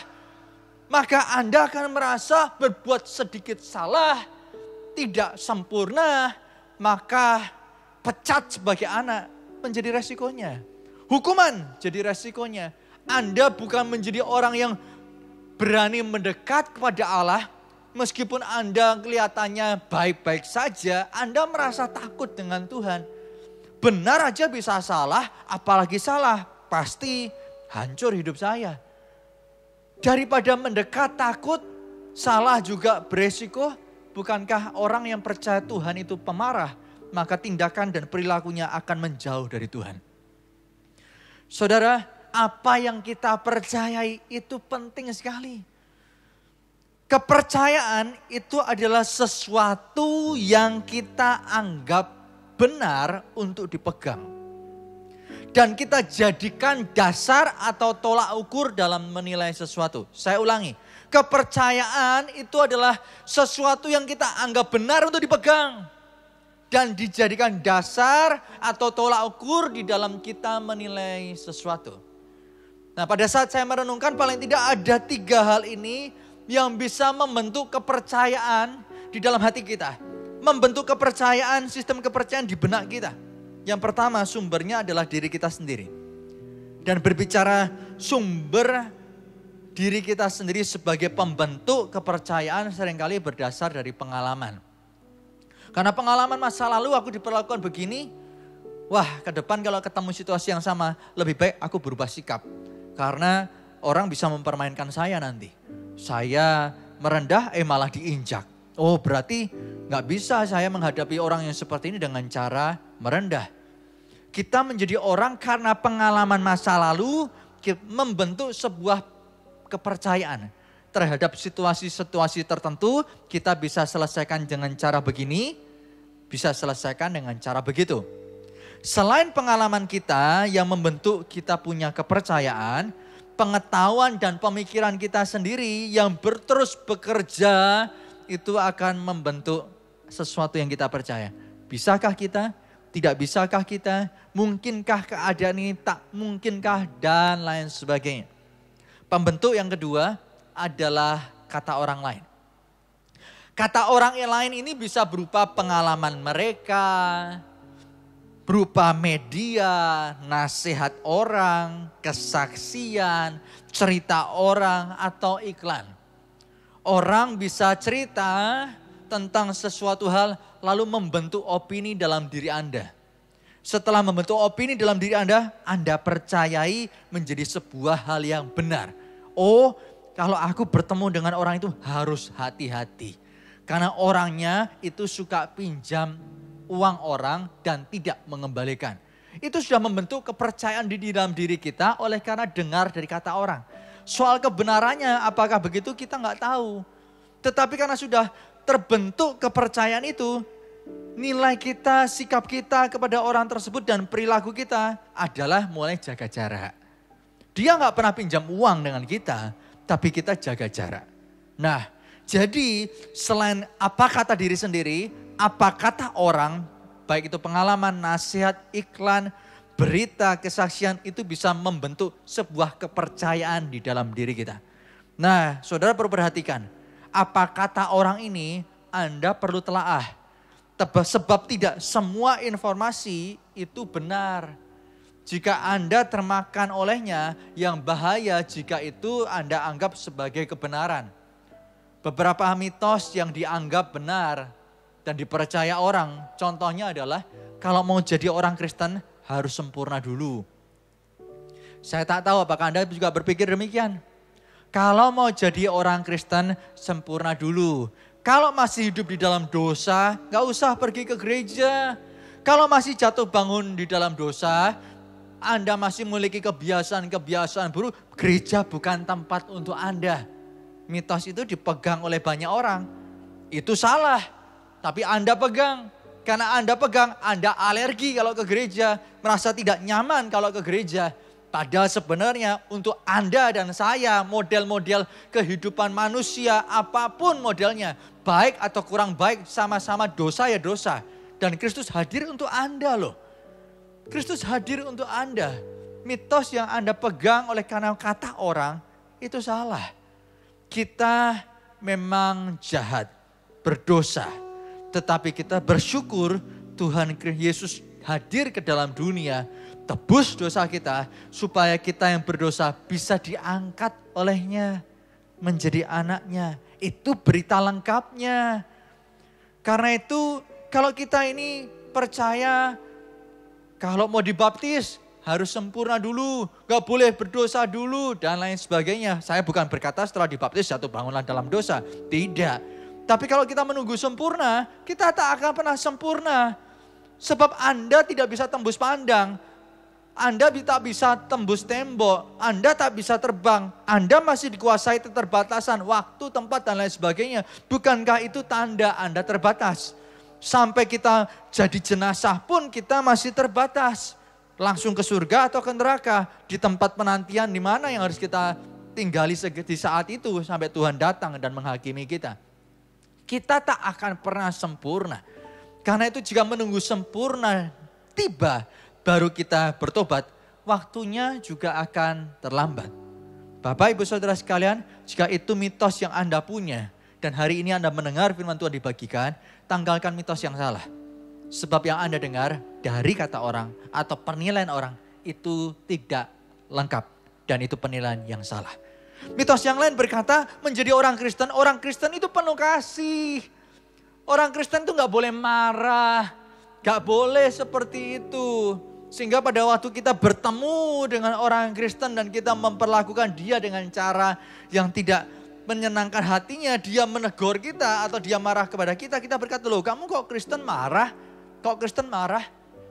maka Anda akan merasa berbuat sedikit salah, tidak sempurna, maka pecat sebagai anak menjadi resikonya. Hukuman jadi resikonya. Anda bukan menjadi orang yang berani mendekat kepada Allah. Meskipun Anda kelihatannya baik-baik saja, Anda merasa takut dengan Tuhan. Benar aja bisa salah, apalagi salah. Pasti hancur hidup saya. Daripada mendekat takut, salah juga beresiko. Bukankah orang yang percaya Tuhan itu pemarah, maka tindakan dan perilakunya akan menjauh dari Tuhan. Saudara, apa yang kita percayai itu penting sekali. Kepercayaan itu adalah sesuatu yang kita anggap benar untuk dipegang. Dan kita jadikan dasar atau tolak ukur dalam menilai sesuatu. Saya ulangi, kepercayaan itu adalah sesuatu yang kita anggap benar untuk dipegang. Dan dijadikan dasar atau tolak ukur di dalam kita menilai sesuatu. Nah, pada saat saya merenungkan paling tidak ada 3 hal ini yang bisa membentuk kepercayaan di dalam hati kita. Membentuk kepercayaan, sistem kepercayaan di benak kita. Yang pertama sumbernya adalah diri kita sendiri. Dan berbicara sumber diri kita sendiri sebagai pembentuk kepercayaan seringkali berdasar dari pengalaman. Karena pengalaman masa lalu aku diperlakukan begini, wah ke depan kalau ketemu situasi yang sama lebih baik aku berubah sikap. Karena orang bisa mempermainkan saya nanti. Saya merendah malah diinjak. Oh berarti gak bisa saya menghadapi orang yang seperti ini dengan cara merendah. Kita menjadi orang karena pengalaman masa lalu membentuk sebuah kepercayaan. Terhadap situasi-situasi tertentu kita bisa selesaikan dengan cara begini, bisa selesaikan dengan cara begitu. Selain pengalaman kita yang membentuk kita punya kepercayaan, pengetahuan dan pemikiran kita sendiri yang terus bekerja itu akan membentuk sesuatu yang kita percaya. Bisakah kita? Tidak bisakah kita? Mungkinkah keadaan ini? Tak mungkinkah? Dan lain sebagainya. Pembentuk yang kedua adalah kata orang lain. Kata orang lain ini bisa berupa pengalaman mereka, berupa media, nasihat orang, kesaksian, cerita orang, atau iklan. Orang bisa cerita tentang sesuatu hal lalu membentuk opini dalam diri Anda. Setelah membentuk opini dalam diri Anda percayai menjadi sebuah hal yang benar. Oh, kalau aku bertemu dengan orang itu harus hati-hati. Karena orangnya itu suka pinjam uang orang dan tidak mengembalikan. Itu sudah membentuk kepercayaan di dalam diri kita oleh karena dengar dari kata orang. Soal kebenarannya apakah begitu kita nggak tahu. Tetapi karena sudah terbentuk kepercayaan itu, nilai kita, sikap kita kepada orang tersebut dan perilaku kita adalah mulai jaga jarak. Dia nggak pernah pinjam uang dengan kita, tapi kita jaga jarak. Nah, jadi selain apa kata diri sendiri, apa kata orang, baik itu pengalaman, nasihat, iklan, berita, kesaksian, itu bisa membentuk sebuah kepercayaan di dalam diri kita. Nah, saudara perlu perhatikan, apa kata orang ini Anda perlu telaah. Sebab tidak semua informasi itu benar. Jika Anda termakan olehnya, yang bahaya jika itu Anda anggap sebagai kebenaran. Beberapa mitos yang dianggap benar dan dipercaya orang, contohnya adalah kalau mau jadi orang Kristen harus sempurna dulu. Saya tak tahu apakah Anda juga berpikir demikian. Kalau mau jadi orang Kristen sempurna dulu. Kalau masih hidup di dalam dosa, gak usah pergi ke gereja. Kalau masih jatuh bangun di dalam dosa, Anda masih memiliki kebiasaan-kebiasaan buruk, gereja bukan tempat untuk Anda. Mitos itu dipegang oleh banyak orang. Itu salah. Tapi Anda pegang. Karena Anda pegang, Anda alergi kalau ke gereja. Merasa tidak nyaman kalau ke gereja. Padahal sebenarnya untuk Anda dan saya, model-model kehidupan manusia, apapun modelnya, baik atau kurang baik, sama-sama dosa ya dosa. Dan Kristus hadir untuk Anda loh. Kristus hadir untuk Anda. Mitos yang Anda pegang oleh karena kata orang, itu salah. Kita memang jahat, berdosa. Tetapi kita bersyukur Tuhan Yesus hadir ke dalam dunia, tebus dosa kita, supaya kita yang berdosa bisa diangkat olehnya, menjadi anaknya. Itu berita lengkapnya. Karena itu kalau kita ini percaya, kalau mau dibaptis harus sempurna dulu, gak boleh berdosa dulu dan lain sebagainya. Saya bukan berkata setelah dibaptis jatuh bangunlah dalam dosa, tidak. Tapi kalau kita menunggu sempurna, kita tak akan pernah sempurna. Sebab Anda tidak bisa tembus pandang. Anda tak bisa tembus tembok. Anda tak bisa terbang. Anda masih dikuasai keterbatasan waktu, tempat dan lain sebagainya. Bukankah itu tanda Anda terbatas? Sampai kita jadi jenazah pun kita masih terbatas. Langsung ke surga atau ke neraka. Di tempat penantian di mana yang harus kita tinggali di saat itu sampai Tuhan datang dan menghakimi kita. Kita tak akan pernah sempurna. Karena itu jika menunggu sempurna tiba, baru kita bertobat, waktunya juga akan terlambat. Bapak, Ibu, Saudara sekalian, jika itu mitos yang Anda punya, dan hari ini Anda mendengar firman Tuhan dibagikan, tanggalkan mitos yang salah. Sebab yang Anda dengar dari kata orang atau penilaian orang itu tidak lengkap. Dan itu penilaian yang salah. Mitos yang lain berkata menjadi orang Kristen itu penuh kasih. Orang Kristen itu gak boleh marah, gak boleh seperti itu. Sehingga pada waktu kita bertemu dengan orang Kristen dan kita memperlakukan dia dengan cara yang tidak menyenangkan hatinya, dia menegur kita atau dia marah kepada kita, kita berkata, loh kamu kok Kristen marah? Kok Kristen marah?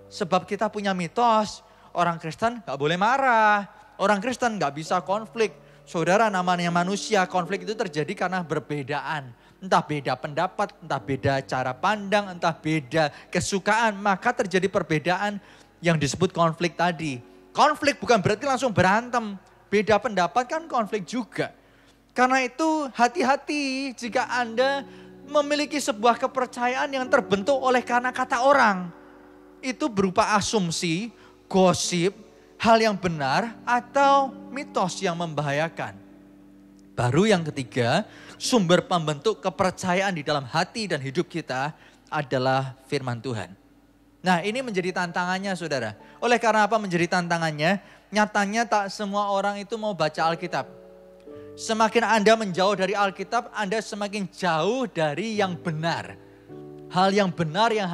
Sebab kita punya mitos, orang Kristen gak boleh marah, orang Kristen gak bisa konflik. Saudara, namanya manusia, konflik itu terjadi karena berbedaan. Entah beda pendapat, entah beda cara pandang, entah beda kesukaan, maka terjadi perbedaan yang disebut konflik tadi. Konflik bukan berarti langsung berantem. Beda pendapat kan konflik juga. Karena itu hati-hati jika Anda memiliki sebuah kepercayaan yang terbentuk oleh karena kata orang. Itu berupa asumsi, gosip, hal yang benar atau mitos yang membahayakan. Baru yang ketiga, sumber pembentuk kepercayaan di dalam hati dan hidup kita adalah firman Tuhan. Nah, ini menjadi tantangannya, saudara. Oleh karena apa menjadi tantangannya? Nyatanya tak semua orang itu mau baca Alkitab. Semakin Anda menjauh dari Alkitab, Anda semakin jauh dari yang benar. Hal yang benar yang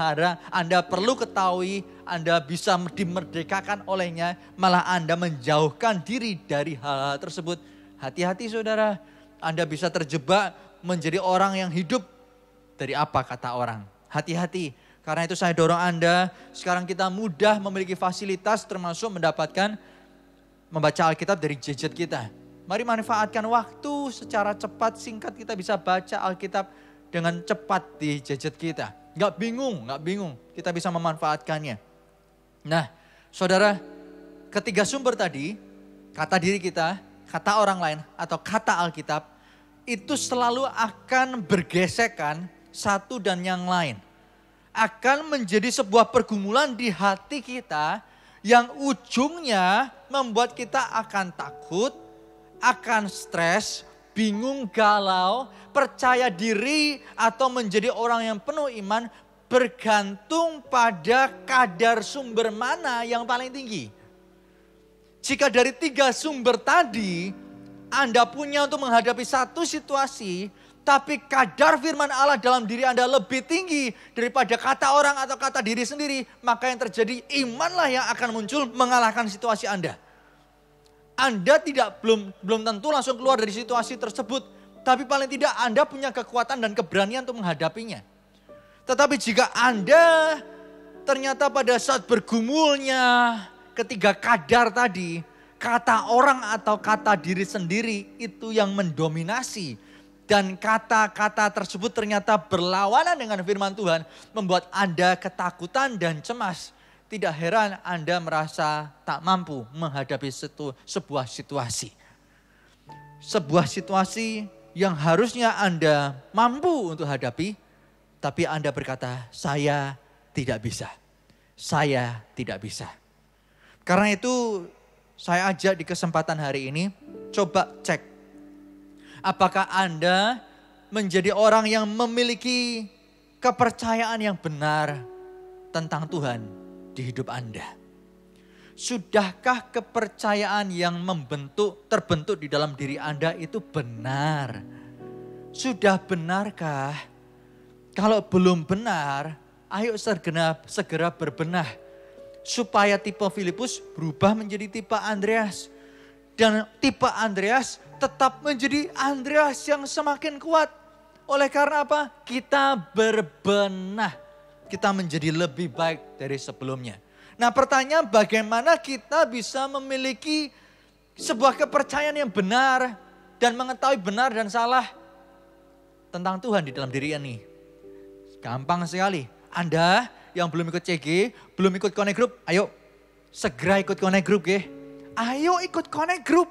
Anda perlu ketahui, Anda bisa dimerdekakan olehnya, malah Anda menjauhkan diri dari hal-hal tersebut. Hati-hati, saudara. Anda bisa terjebak menjadi orang yang hidup dari apa kata orang. Hati-hati. Karena itu saya dorong Anda, sekarang kita mudah memiliki fasilitas termasuk mendapatkan membaca Alkitab dari gadget kita. Mari manfaatkan waktu secara cepat, singkat kita bisa baca Alkitab dengan cepat di gadget kita. Gak bingung, kita bisa memanfaatkannya. Nah, saudara, ketiga sumber tadi, kata diri kita, kata orang lain atau kata Alkitab, itu selalu akan bergesekan satu dan yang lain. Akan menjadi sebuah pergumulan di hati kita yang ujungnya membuat kita akan takut, akan stres, bingung, galau, percaya diri atau menjadi orang yang penuh iman bergantung pada kadar sumber mana yang paling tinggi. Jika dari tiga sumber tadi Anda punya untuk menghadapi satu situasi, tapi kadar firman Allah dalam diri Anda lebih tinggi daripada kata orang atau kata diri sendiri, maka yang terjadi imanlah yang akan muncul mengalahkan situasi Anda. Anda belum tentu langsung keluar dari situasi tersebut, tapi paling tidak Anda punya kekuatan dan keberanian untuk menghadapinya. Tetapi jika Anda ternyata pada saat bergumulnya ketiga kadar tadi, kata orang atau kata diri sendiri itu yang mendominasi. Dan kata-kata tersebut ternyata berlawanan dengan firman Tuhan, membuat Anda ketakutan dan cemas. Tidak heran Anda merasa tak mampu menghadapi sebuah situasi. Sebuah situasi yang harusnya Anda mampu untuk hadapi, tapi Anda berkata, saya tidak bisa. Saya tidak bisa. Karena itu saya ajak di kesempatan hari ini, coba cek. Apakah Anda menjadi orang yang memiliki kepercayaan yang benar tentang Tuhan di hidup Anda? Sudahkah kepercayaan yang terbentuk di dalam diri Anda itu benar? Sudah benarkah? Kalau belum benar, ayo segera berbenah. Supaya tipe Filipus berubah menjadi tipe Andreas. Dan tipe Andreas tetap menjadi Andreas yang semakin kuat. Oleh karena apa? Kita berbenah. Kita menjadi lebih baik dari sebelumnya. Nah, pertanyaan bagaimana kita bisa memiliki sebuah kepercayaan yang benar dan mengetahui benar dan salah tentang Tuhan di dalam diri ini. Gampang sekali. Anda yang belum ikut CG, belum ikut Connect Group, ayo segera ikut Connect Group ya. Ayo ikut Connect Group.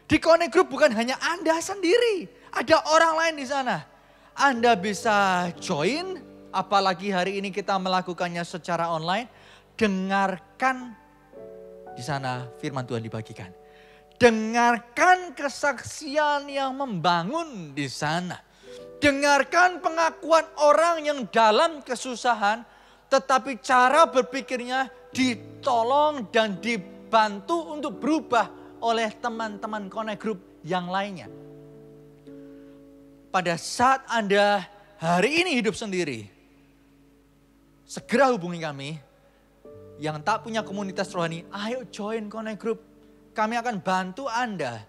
Di Connect Group bukan hanya Anda sendiri, ada orang lain di sana. Anda bisa join, apalagi hari ini kita melakukannya secara online. Dengarkan di sana firman Tuhan dibagikan. Dengarkan kesaksian yang membangun di sana. Dengarkan pengakuan orang yang dalam kesusahan, tetapi cara berpikirnya ditolong dan dibantu untuk berubah oleh teman-teman Connect Group yang lainnya. Pada saat Anda hari ini hidup sendiri, segera hubungi kami. Yang tak punya komunitas rohani, ayo join Connect Group. Kami akan bantu Anda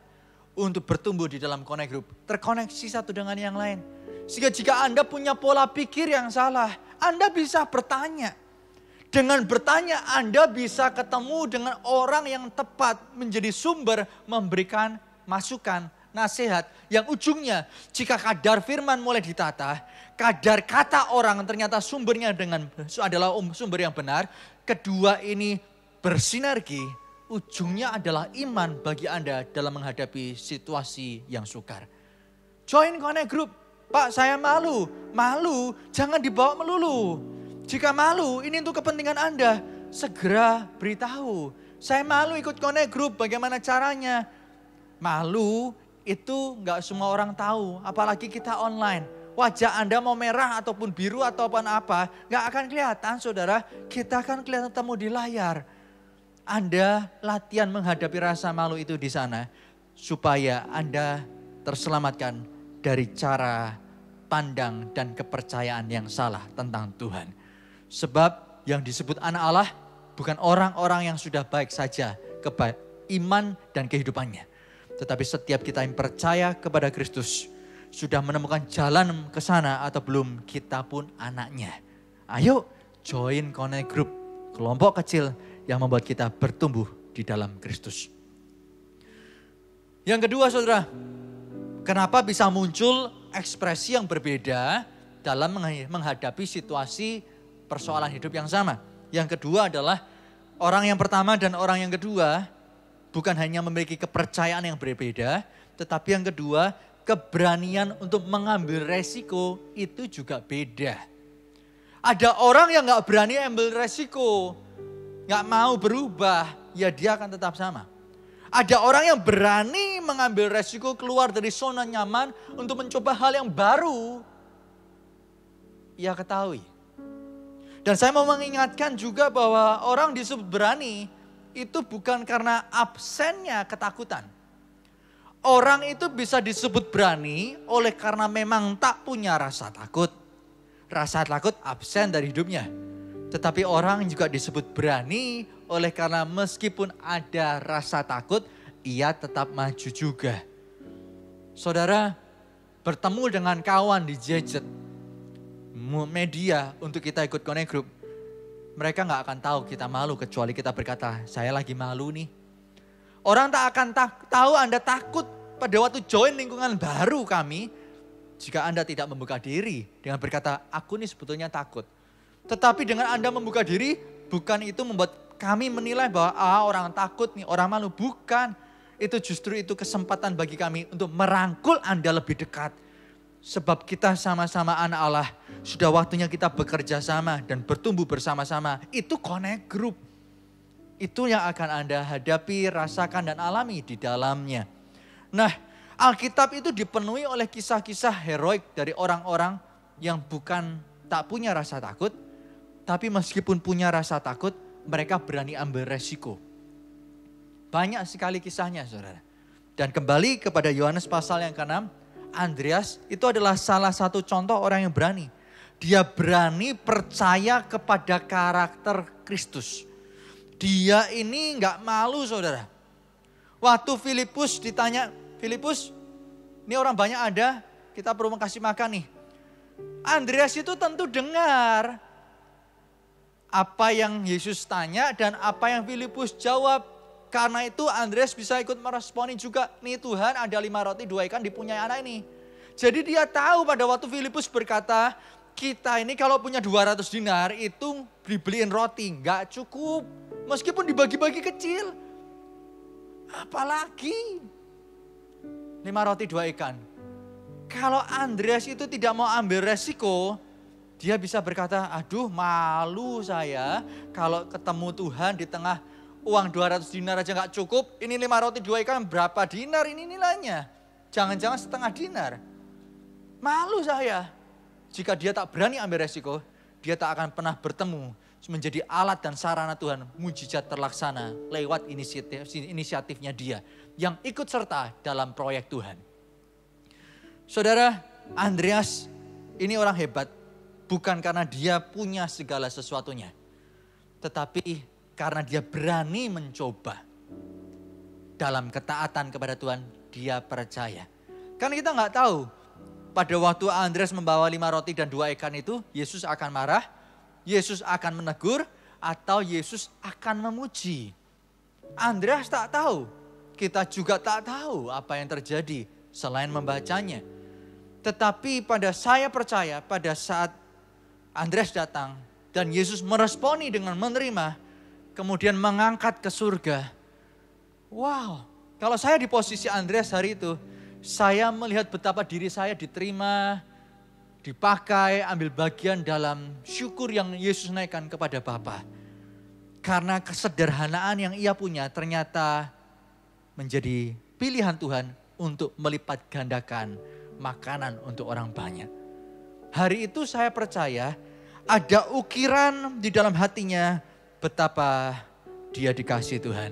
untuk bertumbuh di dalam Connect Group. Terkoneksi satu dengan yang lain. Sehingga jika Anda punya pola pikir yang salah, Anda bisa bertanya. Dengan bertanya Anda bisa ketemu dengan orang yang tepat menjadi sumber memberikan masukan, nasihat. Yang ujungnya jika kadar firman mulai ditata, kadar kata orang ternyata sumbernya adalah sumber yang benar. Kedua ini bersinergi. Ujungnya adalah iman bagi Anda dalam menghadapi situasi yang sukar. Join Connect Group. Pak, saya malu. Malu, jangan dibawa melulu. Jika malu, ini untuk kepentingan Anda. Segera beritahu. Saya malu ikut Connect Group, bagaimana caranya? Malu itu nggak semua orang tahu, apalagi kita online. Wajah Anda mau merah ataupun biru ataupun apa, nggak akan kelihatan saudara. Kita akan kelihatan temu di layar. Anda latihan menghadapi rasa malu itu di sana, supaya Anda terselamatkan dari cara pandang dan kepercayaan yang salah tentang Tuhan. Sebab yang disebut anak Allah bukan orang-orang yang sudah baik saja iman dan kehidupannya. Tetapi setiap kita yang percaya kepada Kristus, sudah menemukan jalan ke sana atau belum, kita pun anaknya. Ayo join Connect Group, kelompok kecil yang membuat kita bertumbuh di dalam Kristus. Yang kedua saudara, kenapa bisa muncul ekspresi yang berbeda dalam menghadapi situasi persoalan hidup yang sama. Yang kedua adalah orang yang pertama dan orang yang kedua bukan hanya memiliki kepercayaan yang berbeda, tetapi yang kedua keberanian untuk mengambil resiko itu juga beda. Ada orang yang gak berani ambil resiko, gak mau berubah, ya dia akan tetap sama. Ada orang yang berani mengambil resiko keluar dari zona nyaman untuk mencoba hal yang baru. Ia ketahui. Dan saya mau mengingatkan juga bahwa orang disebut berani itu bukan karena absennya ketakutan. Orang itu bisa disebut berani oleh karena memang tak punya rasa takut. Rasa takut absen dari hidupnya. Tetapi orang juga disebut berani oleh karena meskipun ada rasa takut, ia tetap maju juga. Saudara, bertemu dengan kawan di gadget, media untuk kita ikut Connect Group. Mereka gak akan tahu kita malu kecuali kita berkata, saya lagi malu nih. Orang tak akan tahu Anda takut pada waktu join lingkungan baru kami, jika Anda tidak membuka diri dengan berkata, aku nih sebetulnya takut. Tetapi dengan Anda membuka diri, bukan itu membuat kami menilai bahwa orang takut nih, orang malu. Bukan, itu justru itu kesempatan bagi kami untuk merangkul Anda lebih dekat. Sebab kita sama-sama anak Allah, sudah waktunya kita bekerja sama dan bertumbuh bersama-sama. Itu Connect Group. Itu yang akan Anda hadapi, rasakan dan alami di dalamnya. Nah, Alkitab itu dipenuhi oleh kisah-kisah heroik dari orang-orang yang bukan tak punya rasa takut, tapi meskipun punya rasa takut, mereka berani ambil resiko. Banyak sekali kisahnya saudara. Dan kembali kepada Yohanes pasal yang ke-6, Andreas itu adalah salah satu contoh orang yang berani. Dia berani percaya kepada karakter Kristus. Dia ini gak malu saudara. Waktu Filipus ditanya, Filipus ini orang banyak ada, kita perlu kasih makan nih. Andreas itu tentu dengar apa yang Yesus tanya dan apa yang Filipus jawab. Karena itu Andreas bisa ikut meresponi juga. Nih Tuhan, ada 5 roti 2 ikan dipunyai anak ini. Jadi dia tahu pada waktu Filipus berkata, kita ini kalau punya 200 dinar itu dibeliin roti. Gak cukup. Meskipun dibagi-bagi kecil. Apalagi 5 roti 2 ikan. Kalau Andreas itu tidak mau ambil resiko, dia bisa berkata, aduh malu saya kalau ketemu Tuhan di tengah uang 200 dinar aja gak cukup, ini 5 roti 2 ikan berapa dinar ini nilainya? Jangan-jangan setengah dinar. Malu saya. Jika dia tak berani ambil resiko, dia tak akan pernah bertemu menjadi alat dan sarana Tuhan, mujizat terlaksana lewat inisiatifnya dia yang ikut serta dalam proyek Tuhan. Saudara, Andreas ini orang hebat, bukan karena dia punya segala sesuatunya, tetapi karena dia berani mencoba. Dalam ketaatan kepada Tuhan, dia percaya. Kan kita nggak tahu, pada waktu Andreas membawa 5 roti dan 2 ikan itu, Yesus akan marah, Yesus akan menegur, atau Yesus akan memuji. Andreas tak tahu, kita juga tak tahu apa yang terjadi selain membacanya. Tetapi saya percaya pada saat Andreas datang dan Yesus meresponi dengan menerima, kemudian mengangkat ke surga. Wow, kalau saya di posisi Andreas hari itu, saya melihat betapa diri saya diterima, dipakai, ambil bagian dalam syukur yang Yesus naikkan kepada Bapa. Karena kesederhanaan yang ia punya ternyata menjadi pilihan Tuhan untuk melipat gandakan makanan untuk orang banyak. Hari itu saya percaya ada ukiran di dalam hatinya betapa dia dikasihi Tuhan.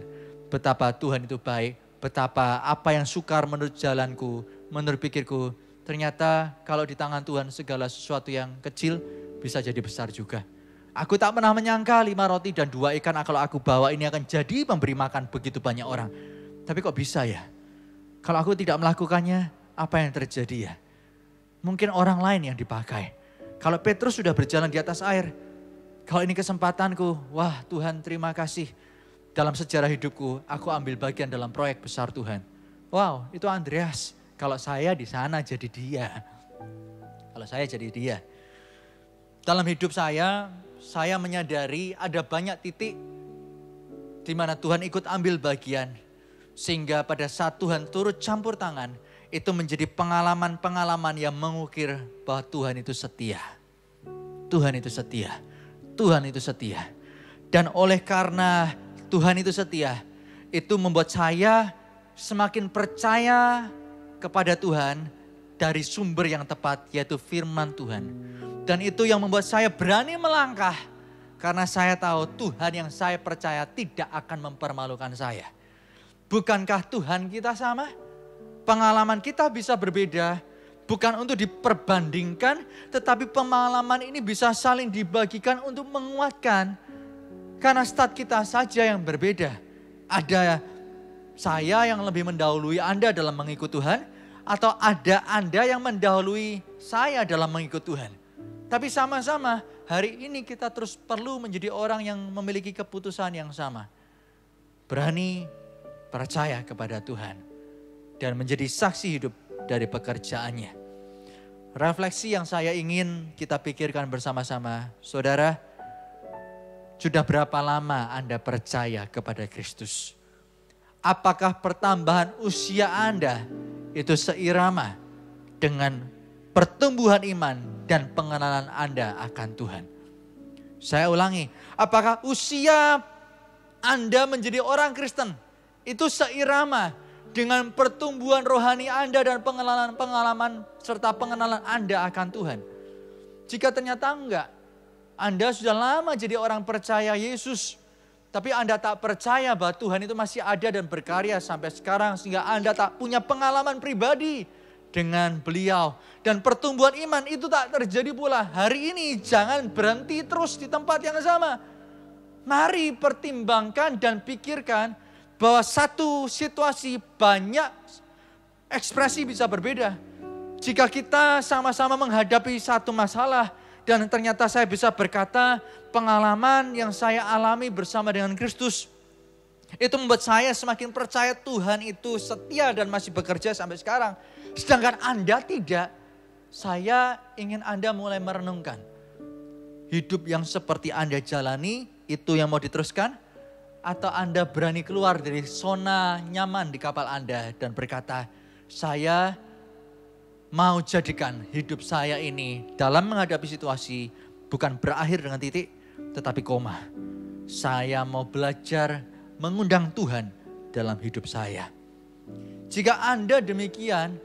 Betapa Tuhan itu baik. Betapa apa yang sukar menurut jalanku, menurut pikirku, ternyata kalau di tangan Tuhan segala sesuatu yang kecil bisa jadi besar juga. Aku tak pernah menyangka 5 roti dan 2 ikan kalau aku bawa ini akan jadi memberi makan begitu banyak orang. Tapi kok bisa ya? Kalau aku tidak melakukannya, apa yang terjadi ya? Mungkin orang lain yang dipakai. Kalau Petrus sudah berjalan di atas air, kalau ini kesempatanku, wah Tuhan terima kasih. Dalam sejarah hidupku, aku ambil bagian dalam proyek besar Tuhan. Wow, itu Andreas. Kalau saya di sana jadi dia. Kalau saya jadi dia. Dalam hidup saya menyadari ada banyak titik di mana Tuhan ikut ambil bagian. Sehingga pada saat Tuhan turut campur tangan, itu menjadi pengalaman-pengalaman yang mengukir bahwa Tuhan itu setia. Tuhan itu setia. Tuhan itu setia. Dan oleh karena Tuhan itu setia, itu membuat saya semakin percaya kepada Tuhan dari sumber yang tepat, yaitu firman Tuhan. Dan itu yang membuat saya berani melangkah, karena saya tahu Tuhan yang saya percaya tidak akan mempermalukan saya. Bukankah Tuhan kita sama? Pengalaman kita bisa berbeda, bukan untuk diperbandingkan, tetapi pengalaman ini bisa saling dibagikan untuk menguatkan. Karena stat kita saja yang berbeda. Ada saya yang lebih mendahului Anda dalam mengikut Tuhan, atau ada Anda yang mendahului saya dalam mengikut Tuhan. Tapi sama-sama hari ini kita terus perlu menjadi orang yang memiliki keputusan yang sama. Berani percaya kepada Tuhan dan menjadi saksi hidup dari pekerjaannya. Refleksi yang saya ingin kita pikirkan bersama-sama, saudara, sudah berapa lama Anda percaya kepada Kristus? Apakah pertambahan usia Anda itu seirama dengan pertumbuhan iman dan pengenalan Anda akan Tuhan? Saya ulangi, apakah usia Anda menjadi orang Kristen itu seirama dengan pertumbuhan rohani Anda dan pengalaman serta pengenalan Anda akan Tuhan? Jika ternyata enggak, Anda sudah lama jadi orang percaya Yesus, tapi Anda tak percaya bahwa Tuhan itu masih ada dan berkarya sampai sekarang, sehingga Anda tak punya pengalaman pribadi dengan beliau. Dan pertumbuhan iman itu tak terjadi pula. Hari ini jangan berhenti terus di tempat yang sama. Mari pertimbangkan dan pikirkan bahwa satu situasi banyak ekspresi bisa berbeda. Jika kita sama-sama menghadapi satu masalah, dan ternyata saya bisa berkata pengalaman yang saya alami bersama dengan Kristus, itu membuat saya semakin percaya Tuhan itu setia dan masih bekerja sampai sekarang. Sedangkan Anda tidak. Saya ingin Anda mulai merenungkan. Hidup yang seperti Anda jalani itu yang mau diteruskan? Atau Anda berani keluar dari zona nyaman di kapal Anda dan berkata, saya mau jadikan hidup saya ini dalam menghadapi situasi bukan berakhir dengan titik, tetapi koma. Saya mau belajar mengundang Tuhan dalam hidup saya. Jika Anda demikian,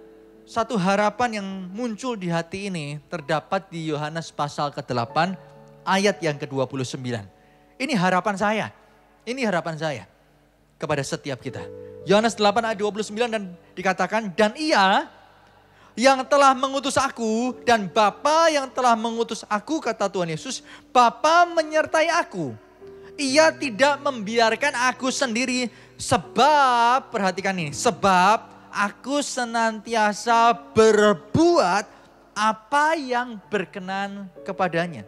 satu harapan yang muncul di hati ini terdapat di Yohanes pasal ke-8 ayat yang ke-29. Ini harapan saya. Ini harapan saya kepada setiap kita. Yohanes 8 ayat 29 dan dikatakan, dan Ia yang telah mengutus aku dan Bapa yang telah mengutus aku, kata Tuhan Yesus, Bapa menyertai aku. Ia tidak membiarkan aku sendiri sebab, perhatikan ini, sebab aku senantiasa berbuat apa yang berkenan kepadanya.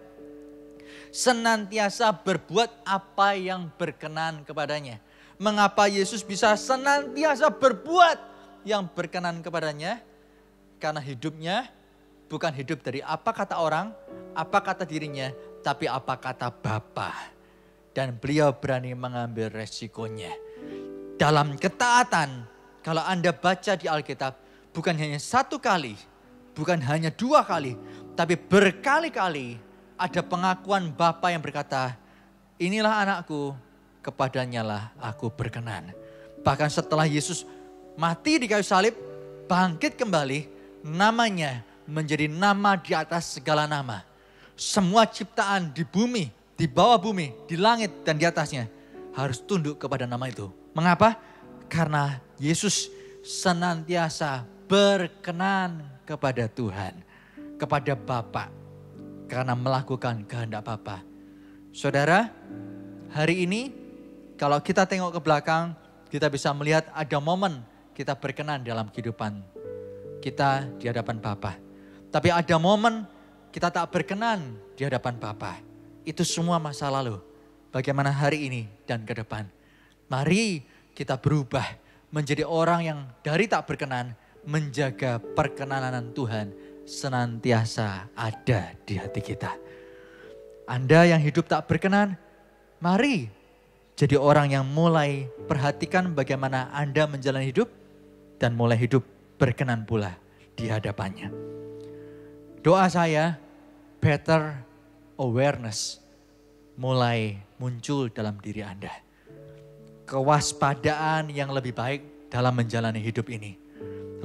Senantiasa berbuat apa yang berkenan kepadanya. Mengapa Yesus bisa senantiasa berbuat yang berkenan kepadanya? Karena hidupnya bukan hidup dari apa kata orang, apa kata dirinya, tapi apa kata Bapa. Dan beliau berani mengambil resikonya. Dalam ketaatan, kalau Anda baca di Alkitab, bukan hanya satu kali, bukan hanya dua kali, tapi berkali-kali ada pengakuan Bapa yang berkata, inilah anakku, kepadanya lah aku berkenan. Bahkan setelah Yesus mati di kayu salib, bangkit kembali, namanya menjadi nama di atas segala nama. Semua ciptaan di bumi, di bawah bumi, di langit dan di atasnya harus tunduk kepada nama itu. Mengapa? Karena Yesus senantiasa berkenan kepada Tuhan, kepada Bapa, karena melakukan kehendak Bapa. Saudara, hari ini kalau kita tengok ke belakang, kita bisa melihat ada momen kita berkenan dalam kehidupan kita di hadapan Bapa. Tapi ada momen kita tak berkenan di hadapan Bapa. Itu semua masa lalu. Bagaimana hari ini dan ke depan. Mari kita berubah menjadi orang yang dari tak berkenan menjaga perkenanan Tuhan senantiasa ada di hati kita. Anda yang hidup tak berkenan, mari jadi orang yang mulai perhatikan bagaimana Anda menjalani hidup dan mulai hidup berkenan pula di hadapannya. Doa saya, better awareness mulai muncul dalam diri Anda. Kewaspadaan yang lebih baik dalam menjalani hidup ini.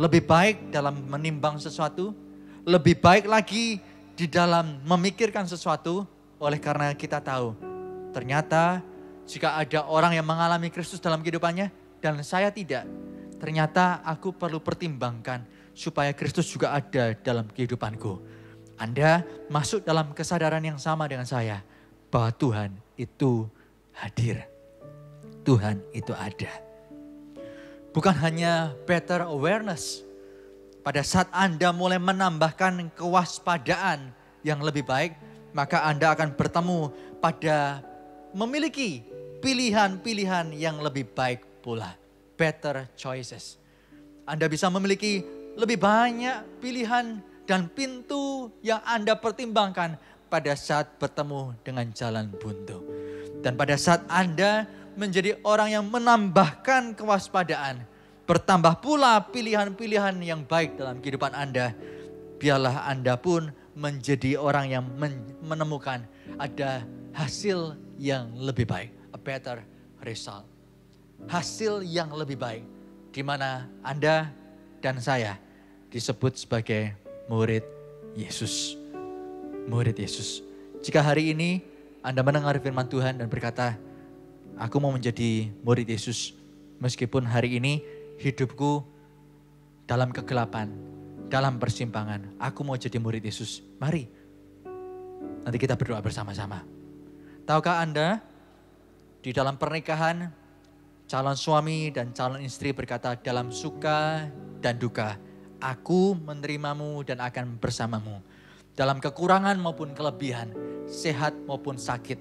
Lebih baik dalam menimbang sesuatu, lebih baik lagi di dalam memikirkan sesuatu, oleh karena kita tahu ternyata jika ada orang yang mengalami Kristus dalam kehidupannya dan saya tidak, ternyata aku perlu pertimbangkan supaya Kristus juga ada dalam kehidupanku. Anda masuk dalam kesadaran yang sama dengan saya bahwa Tuhan itu hadir. Tuhan itu ada. Bukan hanya better awareness. Pada saat Anda mulai menambahkan kewaspadaan yang lebih baik, maka Anda akan bertemu pada memiliki pilihan-pilihan yang lebih baik pula. Better choices. Anda bisa memiliki lebih banyak pilihan dan pintu yang Anda pertimbangkan pada saat bertemu dengan jalan buntu. Dan pada saat Anda menjadi orang yang menambahkan kewaspadaan, bertambah pula pilihan-pilihan yang baik dalam kehidupan Anda, biarlah Anda pun menjadi orang yang menemukan ada hasil yang lebih baik, a better result. Hasil yang lebih baik, di mana Anda dan saya disebut sebagai murid Yesus. Murid Yesus. Jika hari ini Anda mendengar firman Tuhan dan berkata, aku mau menjadi murid Yesus, meskipun hari ini hidupku dalam kegelapan, dalam persimpangan, aku mau jadi murid Yesus. Mari, nanti kita berdoa bersama-sama. Tahukah Anda, di dalam pernikahan, calon suami dan calon istri berkata, dalam suka dan duka, aku menerimamu dan akan bersamamu. Dalam kekurangan maupun kelebihan, sehat maupun sakit.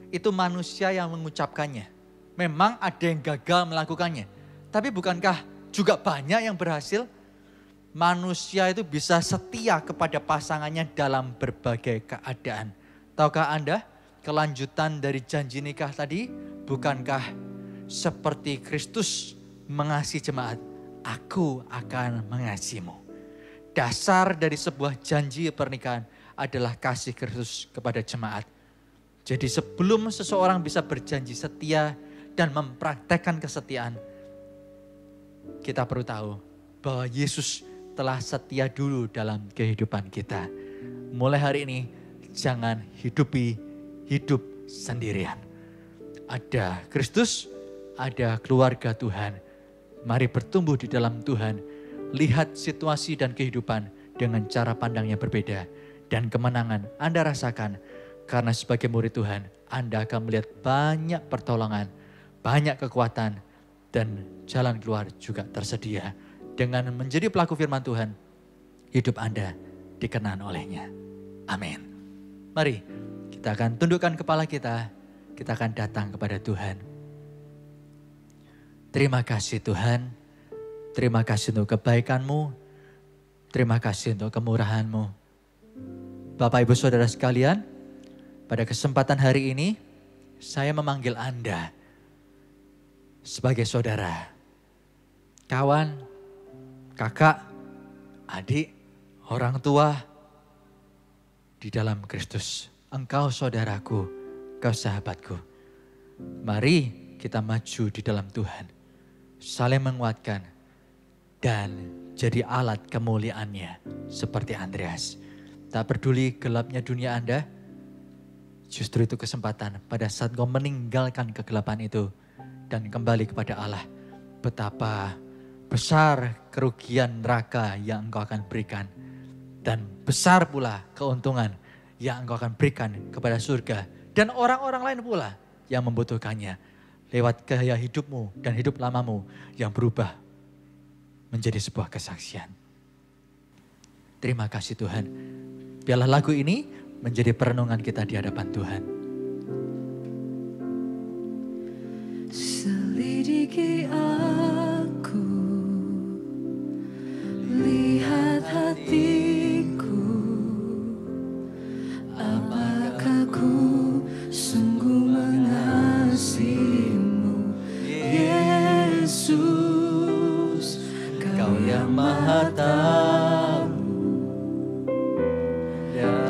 Itu manusia yang mengucapkannya. Memang ada yang gagal melakukannya. Tapi bukankah juga banyak yang berhasil? Manusia itu bisa setia kepada pasangannya dalam berbagai keadaan. Tahukah Anda, kelanjutan dari janji nikah tadi, bukankah seperti Kristus mengasihi jemaat, aku akan mengasihimu. Dasar dari sebuah janji pernikahan adalah kasih Kristus kepada jemaat. Jadi sebelum seseorang bisa berjanji setia dan mempraktekkan kesetiaan, kita perlu tahu bahwa Yesus telah setia dulu dalam kehidupan kita. Mulai hari ini jangan hidup sendirian. Ada Kristus, ada keluarga Tuhan. Mari bertumbuh di dalam Tuhan. Lihat situasi dan kehidupan dengan cara pandang yang berbeda. Dan kemenangan Anda rasakan. Karena sebagai murid Tuhan, Anda akan melihat banyak pertolongan, banyak kekuatan, dan jalan keluar juga tersedia. Dengan menjadi pelaku firman Tuhan, hidup Anda dikenan olehnya. Amin. Mari kita akan tundukkan kepala kita akan datang kepada Tuhan. Terima kasih Tuhan, terima kasih untuk kebaikan-Mu, terima kasih untuk kemurahan-Mu. Bapak Ibu Saudara sekalian, pada kesempatan hari ini, saya memanggil Anda sebagai saudara, kawan, kakak, adik, orang tua di dalam Kristus. Engkau saudaraku, engkau sahabatku. Mari kita maju di dalam Tuhan, saling menguatkan dan jadi alat kemuliaannya seperti Andreas. Tak peduli gelapnya dunia Anda, justru itu kesempatan pada saat kau meninggalkan kegelapan itu dan kembali kepada Allah. Betapa besar kerugian neraka yang engkau akan berikan. Dan besar pula keuntungan yang engkau akan berikan kepada surga. Dan orang-orang lain pula yang membutuhkannya. Lewat gaya hidupmu dan hidup lamamu yang berubah menjadi sebuah kesaksian. Terima kasih Tuhan. Biarlah lagu ini menjadi perenungan kita di hadapan Tuhan. Selidiki aku, lihat hatiku, apakah ku sungguh mengasihimu, Yesus, Kau yang Maha Tahu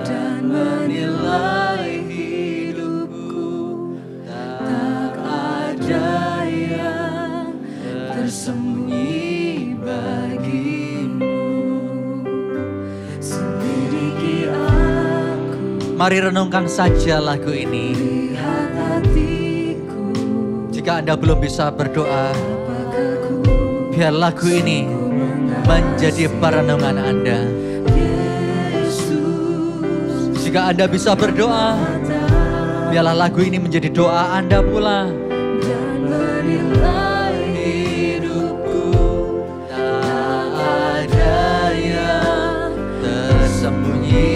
dan menilai hidupku, tak ada yang tersembunyi bagimu. Selidiki aku, Mari renungkan saja lagu ini. lihat hatiku, Jika Anda belum bisa berdoa, apakah ku biar lagu ini menjadi perenungan Anda. Yesus, Jika Anda bisa berdoa, biarlah lagu ini menjadi doa Anda pula. dan menilai hidupku, tak ada yang Tersembunyi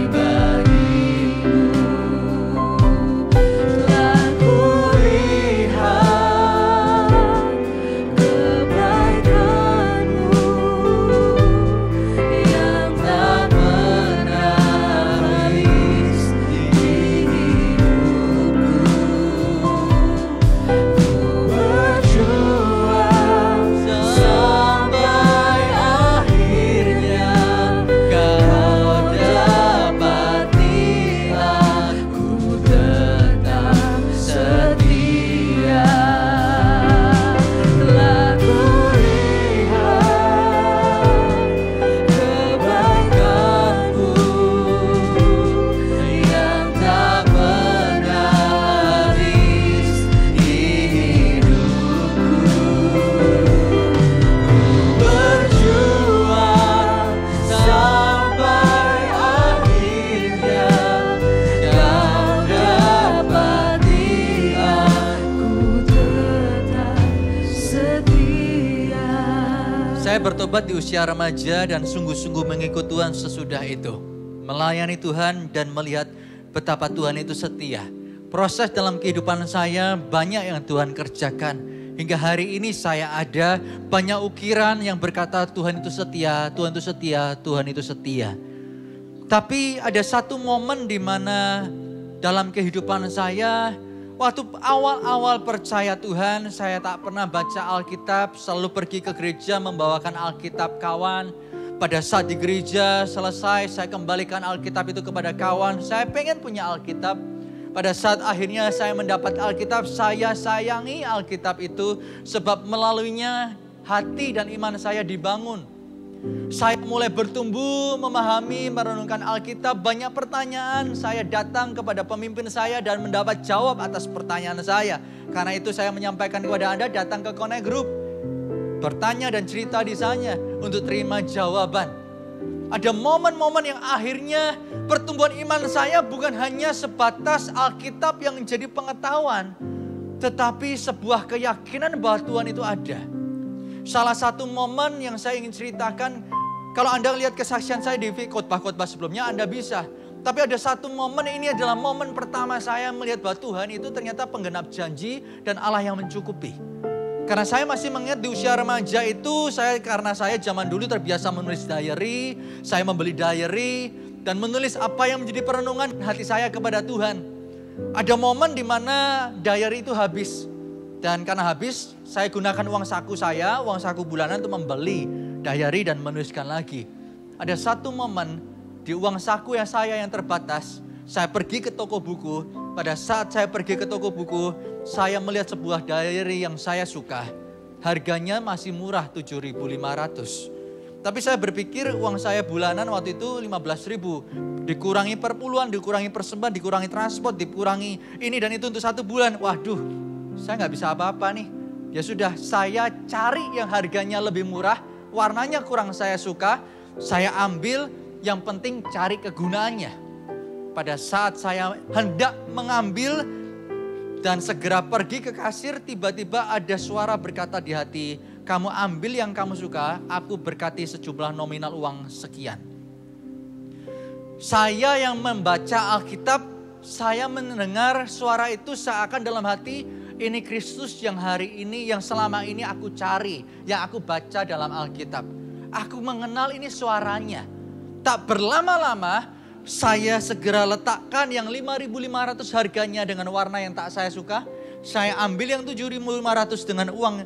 bagimu. Telah kulihat kebaikan-Mu yang tak pernah habis di hidupku. Ku berjuang sampai akhirnya Kau dapati aku tetap setia. Telah kulihat kebaikan-Mu yang tak pernah habis di hidupku. Ku berjuang sampai akhirnya Kau dapati aku tetap setia. Saya bertobat di usia remaja dan sungguh-sungguh mengikut Tuhan sesudah itu. Melayani Tuhan dan melihat betapa Tuhan itu setia. Proses dalam kehidupan saya banyak yang Tuhan kerjakan. Hingga hari ini saya ada banyak ukiran yang berkata Tuhan itu setia, Tuhan itu setia, Tuhan itu setia. Tapi ada satu momen di mana dalam kehidupan saya, waktu awal-awal percaya Tuhan, saya tak pernah baca Alkitab, selalu pergi ke gereja membawakan Alkitab kawan. Pada saat di gereja selesai, saya kembalikan Alkitab itu kepada kawan. Saya pengen punya Alkitab. Pada saat akhirnya saya mendapat Alkitab, saya sayangi Alkitab itu sebab melaluinya hati dan iman saya dibangun. Saya mulai bertumbuh, memahami, merenungkan Alkitab. Banyak pertanyaan, saya datang kepada pemimpin saya dan mendapat jawab atas pertanyaan saya. Karena itu saya menyampaikan kepada Anda, datang ke Connect Group. Bertanya dan cerita di sana untuk terima jawaban. Ada momen-momen yang akhirnya pertumbuhan iman saya bukan hanya sebatas Alkitab yang menjadi pengetahuan. Tetapi sebuah keyakinan bahwa Tuhan itu ada. Salah satu momen yang saya ingin ceritakan, kalau Anda lihat kesaksian saya di khotbah-khotbah sebelumnya, Anda bisa. Tapi ada satu momen, ini adalah momen pertama saya melihat bahwa Tuhan itu ternyata penggenap janji dan Allah yang mencukupi. Karena saya masih mengingat di usia remaja itu, karena saya zaman dulu terbiasa menulis diary, saya membeli diary, dan menulis apa yang menjadi perenungan hati saya kepada Tuhan. Ada momen di mana diary itu habis. Dan karena habis, saya gunakan uang saku bulanan untuk membeli diary dan menuliskan lagi. Ada satu momen di uang saku saya yang terbatas, saya pergi ke toko buku. Pada saat saya pergi ke toko buku, saya melihat sebuah diary yang saya suka. Harganya masih murah, 7.500. Tapi saya berpikir uang saya bulanan waktu itu 15.000. Dikurangi per puluhan, dikurangi persembahan, dikurangi transport, dikurangi ini dan itu untuk 1 bulan. Waduh, saya nggak bisa apa-apa nih. Ya sudah, saya cari yang harganya lebih murah, warnanya kurang saya suka, saya ambil, yang penting cari kegunaannya. Pada saat saya hendak mengambil dan segera pergi ke kasir, tiba-tiba ada suara berkata di hati, kamu ambil yang kamu suka, aku berkati sejumlah nominal uang sekian. Saya yang membaca Alkitab, saya mendengar suara itu seakan dalam hati, ini Kristus yang hari ini, yang selama ini aku cari, yang aku baca dalam Alkitab. Aku mengenal ini suaranya. Tak berlama-lama, saya segera letakkan yang 5.500 harganya dengan warna yang tak saya suka. Saya ambil yang 7.500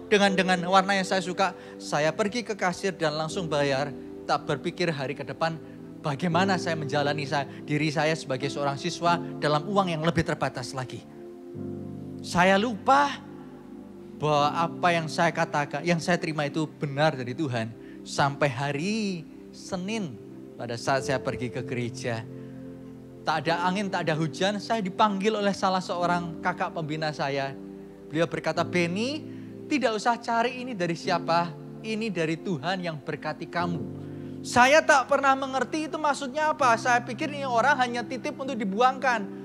dengan warna yang saya suka. Saya pergi ke kasir dan langsung bayar. Tak berpikir hari ke depan bagaimana saya menjalani diri saya sebagai seorang siswa dalam uang yang lebih terbatas lagi. Saya lupa bahwa apa yang saya katakan, yang saya terima itu benar dari Tuhan. Sampai hari Senin, pada saat saya pergi ke gereja, tak ada angin, tak ada hujan, saya dipanggil oleh salah seorang kakak pembina saya. Beliau berkata, Benny, tidak usah cari ini dari siapa, ini dari Tuhan yang berkati kamu. Saya tak pernah mengerti itu maksudnya apa. Saya pikir ini orang hanya titip untuk dibuangkan.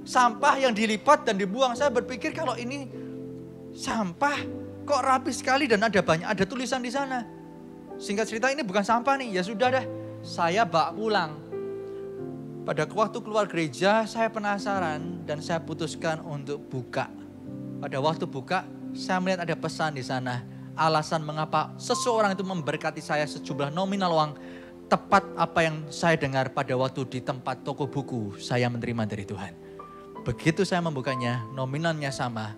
Sampah yang dilipat dan dibuang. Saya berpikir kalau ini sampah kok rapi sekali dan ada tulisan di sana. Singkat cerita ini bukan sampah nih, ya sudah dah. Saya bawa pulang. Pada waktu keluar gereja saya penasaran dan saya putuskan untuk buka. Pada waktu buka saya melihat ada pesan di sana. Alasan mengapa seseorang itu memberkati saya sejumlah nominal uang. Tepat apa yang saya dengar pada waktu di tempat toko buku saya menerima dari Tuhan. Begitu saya membukanya, nominalnya sama.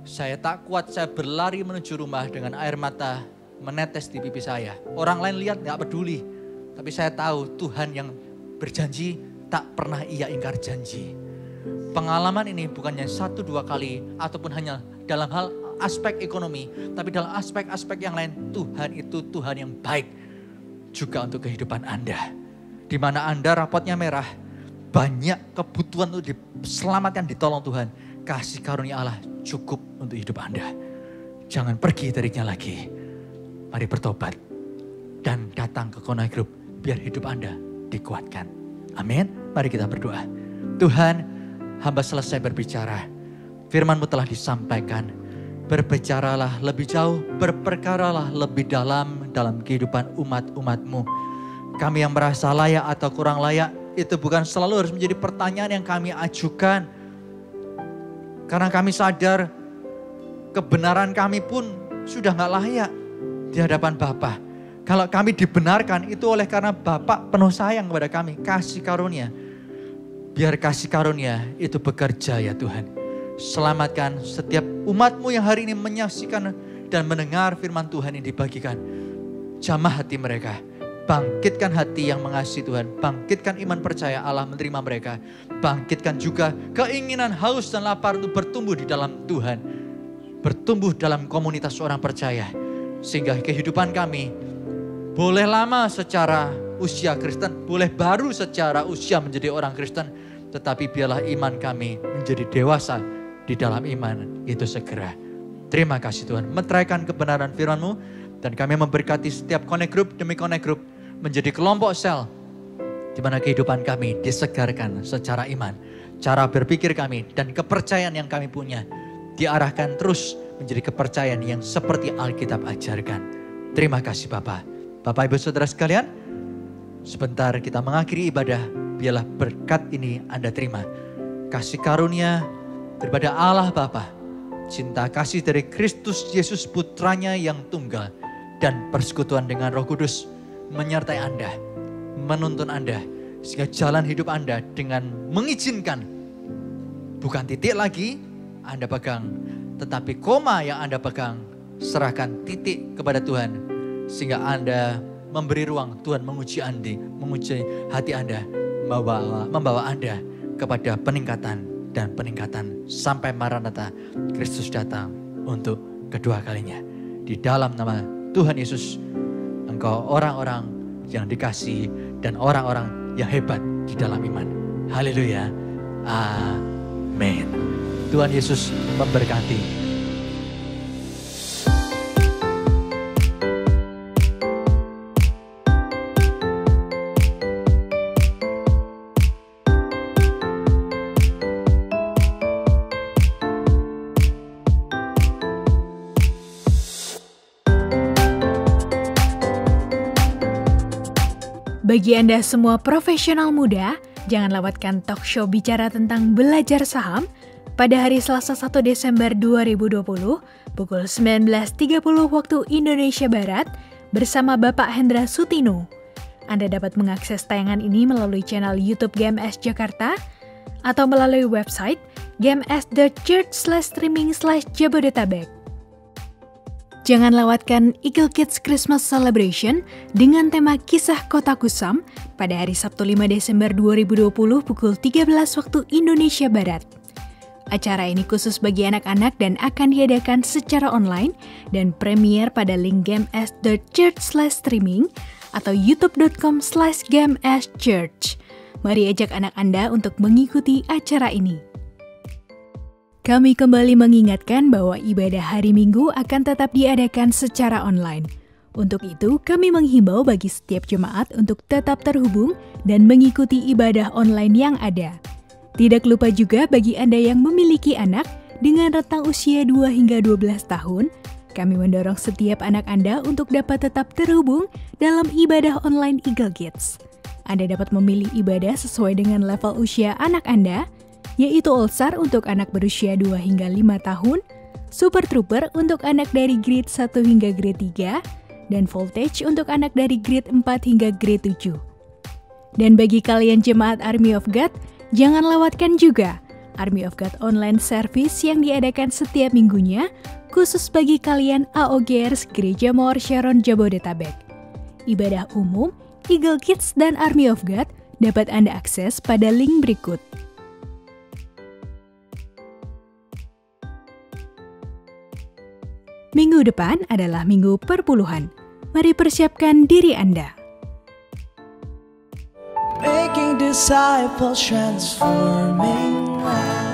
Saya tak kuat, saya berlari menuju rumah dengan air mata menetes di pipi saya. Orang lain lihat gak peduli. Tapi saya tahu Tuhan yang berjanji tak pernah ia ingkar janji. Pengalaman ini bukannya 1-2 kali ataupun hanya dalam hal aspek ekonomi. Tapi dalam aspek-aspek yang lain Tuhan itu Tuhan yang baik juga untuk kehidupan Anda. Di mana Anda rapotnya merah, banyak kebutuhan untuk diselamatkan, ditolong Tuhan. Kasih karunia Allah cukup untuk hidup Anda. Jangan pergi darinya lagi. Mari bertobat dan datang ke Connect Group biar hidup Anda dikuatkan. Amin. Mari kita berdoa. Tuhan, hamba selesai berbicara. Firman-Mu telah disampaikan. Berbicaralah lebih jauh, berperkaralah lebih dalam kehidupan umat-umat-Mu. Kami yang merasa layak atau kurang layak, itu bukan selalu harus menjadi pertanyaan yang kami ajukan. Karena kami sadar kebenaran kami pun sudah gak layak di hadapan Bapa. Kalau kami dibenarkan itu oleh karena Bapa penuh sayang kepada kami. Kasih karunia. Biar kasih karunia itu bekerja ya Tuhan. Selamatkan setiap umat-Mu yang hari ini menyaksikan dan mendengar firman Tuhan yang dibagikan. Jamah hati mereka. Bangkitkan hati yang mengasihi Tuhan. Bangkitkan iman percaya Allah menerima mereka. Bangkitkan juga keinginan haus dan lapar untuk bertumbuh di dalam Tuhan. Bertumbuh dalam komunitas orang percaya. Sehingga kehidupan kami boleh lama secara usia Kristen. Boleh baru secara usia menjadi orang Kristen. Tetapi biarlah iman kami menjadi dewasa di dalam iman itu segera. Terima kasih Tuhan. Meteraikan kebenaran firman-Mu. Dan kami memberkati setiap connect group demi connect group menjadi kelompok sel di mana kehidupan kami disegarkan secara iman. Cara berpikir kami dan kepercayaan yang kami punya diarahkan terus menjadi kepercayaan yang seperti Alkitab ajarkan. Terima kasih Bapak. Bapak Ibu Saudara sekalian, sebentar kita mengakhiri ibadah, biarlah berkat ini Anda terima. Kasih karunia daripada Allah Bapa, cinta kasih dari Kristus Yesus Putranya yang tunggal, dan persekutuan dengan Roh Kudus menyertai Anda, menuntun Anda, sehingga jalan hidup Anda dengan mengizinkan bukan titik lagi Anda pegang, tetapi koma yang Anda pegang, serahkan titik kepada Tuhan, sehingga Anda memberi ruang Tuhan menguji hati Anda, membawa Anda kepada peningkatan dan peningkatan sampai Maranatha, Kristus datang untuk kedua kalinya. Di dalam nama Tuhan Yesus, engkau orang-orang yang dikasihi dan orang-orang yang hebat di dalam iman. Haleluya. Amin. Tuhan Yesus memberkati. Bagi Anda semua profesional muda, jangan lewatkan talk show bicara tentang belajar saham pada hari Selasa 1 Desember 2020 pukul 19.30 waktu Indonesia Barat bersama Bapak Hendra Sutino. Anda dapat mengakses tayangan ini melalui channel YouTube GMS Jakarta atau melalui website gms.church/streaming/Jabodetabek. Jangan lewatkan Eagle Kids Christmas Celebration dengan tema Kisah Kota Kusam pada hari Sabtu 5 Desember 2020 pukul 13 waktu Indonesia Barat. Acara ini khusus bagi anak-anak dan akan diadakan secara online dan premier pada link gms.church/streaming atau youtube.com/gmschurch. Mari ajak anak Anda untuk mengikuti acara ini. Kami kembali mengingatkan bahwa ibadah hari Minggu akan tetap diadakan secara online. Untuk itu, kami menghimbau bagi setiap jemaat untuk tetap terhubung dan mengikuti ibadah online yang ada. Tidak lupa juga bagi Anda yang memiliki anak dengan rentang usia 2 hingga 12 tahun, kami mendorong setiap anak Anda untuk dapat tetap terhubung dalam ibadah online Eagle Kids. Anda dapat memilih ibadah sesuai dengan level usia anak Anda, yaitu All-Star untuk anak berusia 2 hingga 5 tahun, Super Trooper untuk anak dari grade 1 hingga grade 3, dan Voltage untuk anak dari grade 4 hingga grade 7. Dan bagi kalian jemaat Army of God, jangan lewatkan juga Army of God online service yang diadakan setiap minggunya, khusus bagi kalian AOGers Gereja Mawar Sharon Jabodetabek. Ibadah umum, Eagle Kids dan Army of God dapat Anda akses pada link berikut. Minggu depan adalah minggu perpuluhan. Mari persiapkan diri Anda. Making disciples, transforming lives.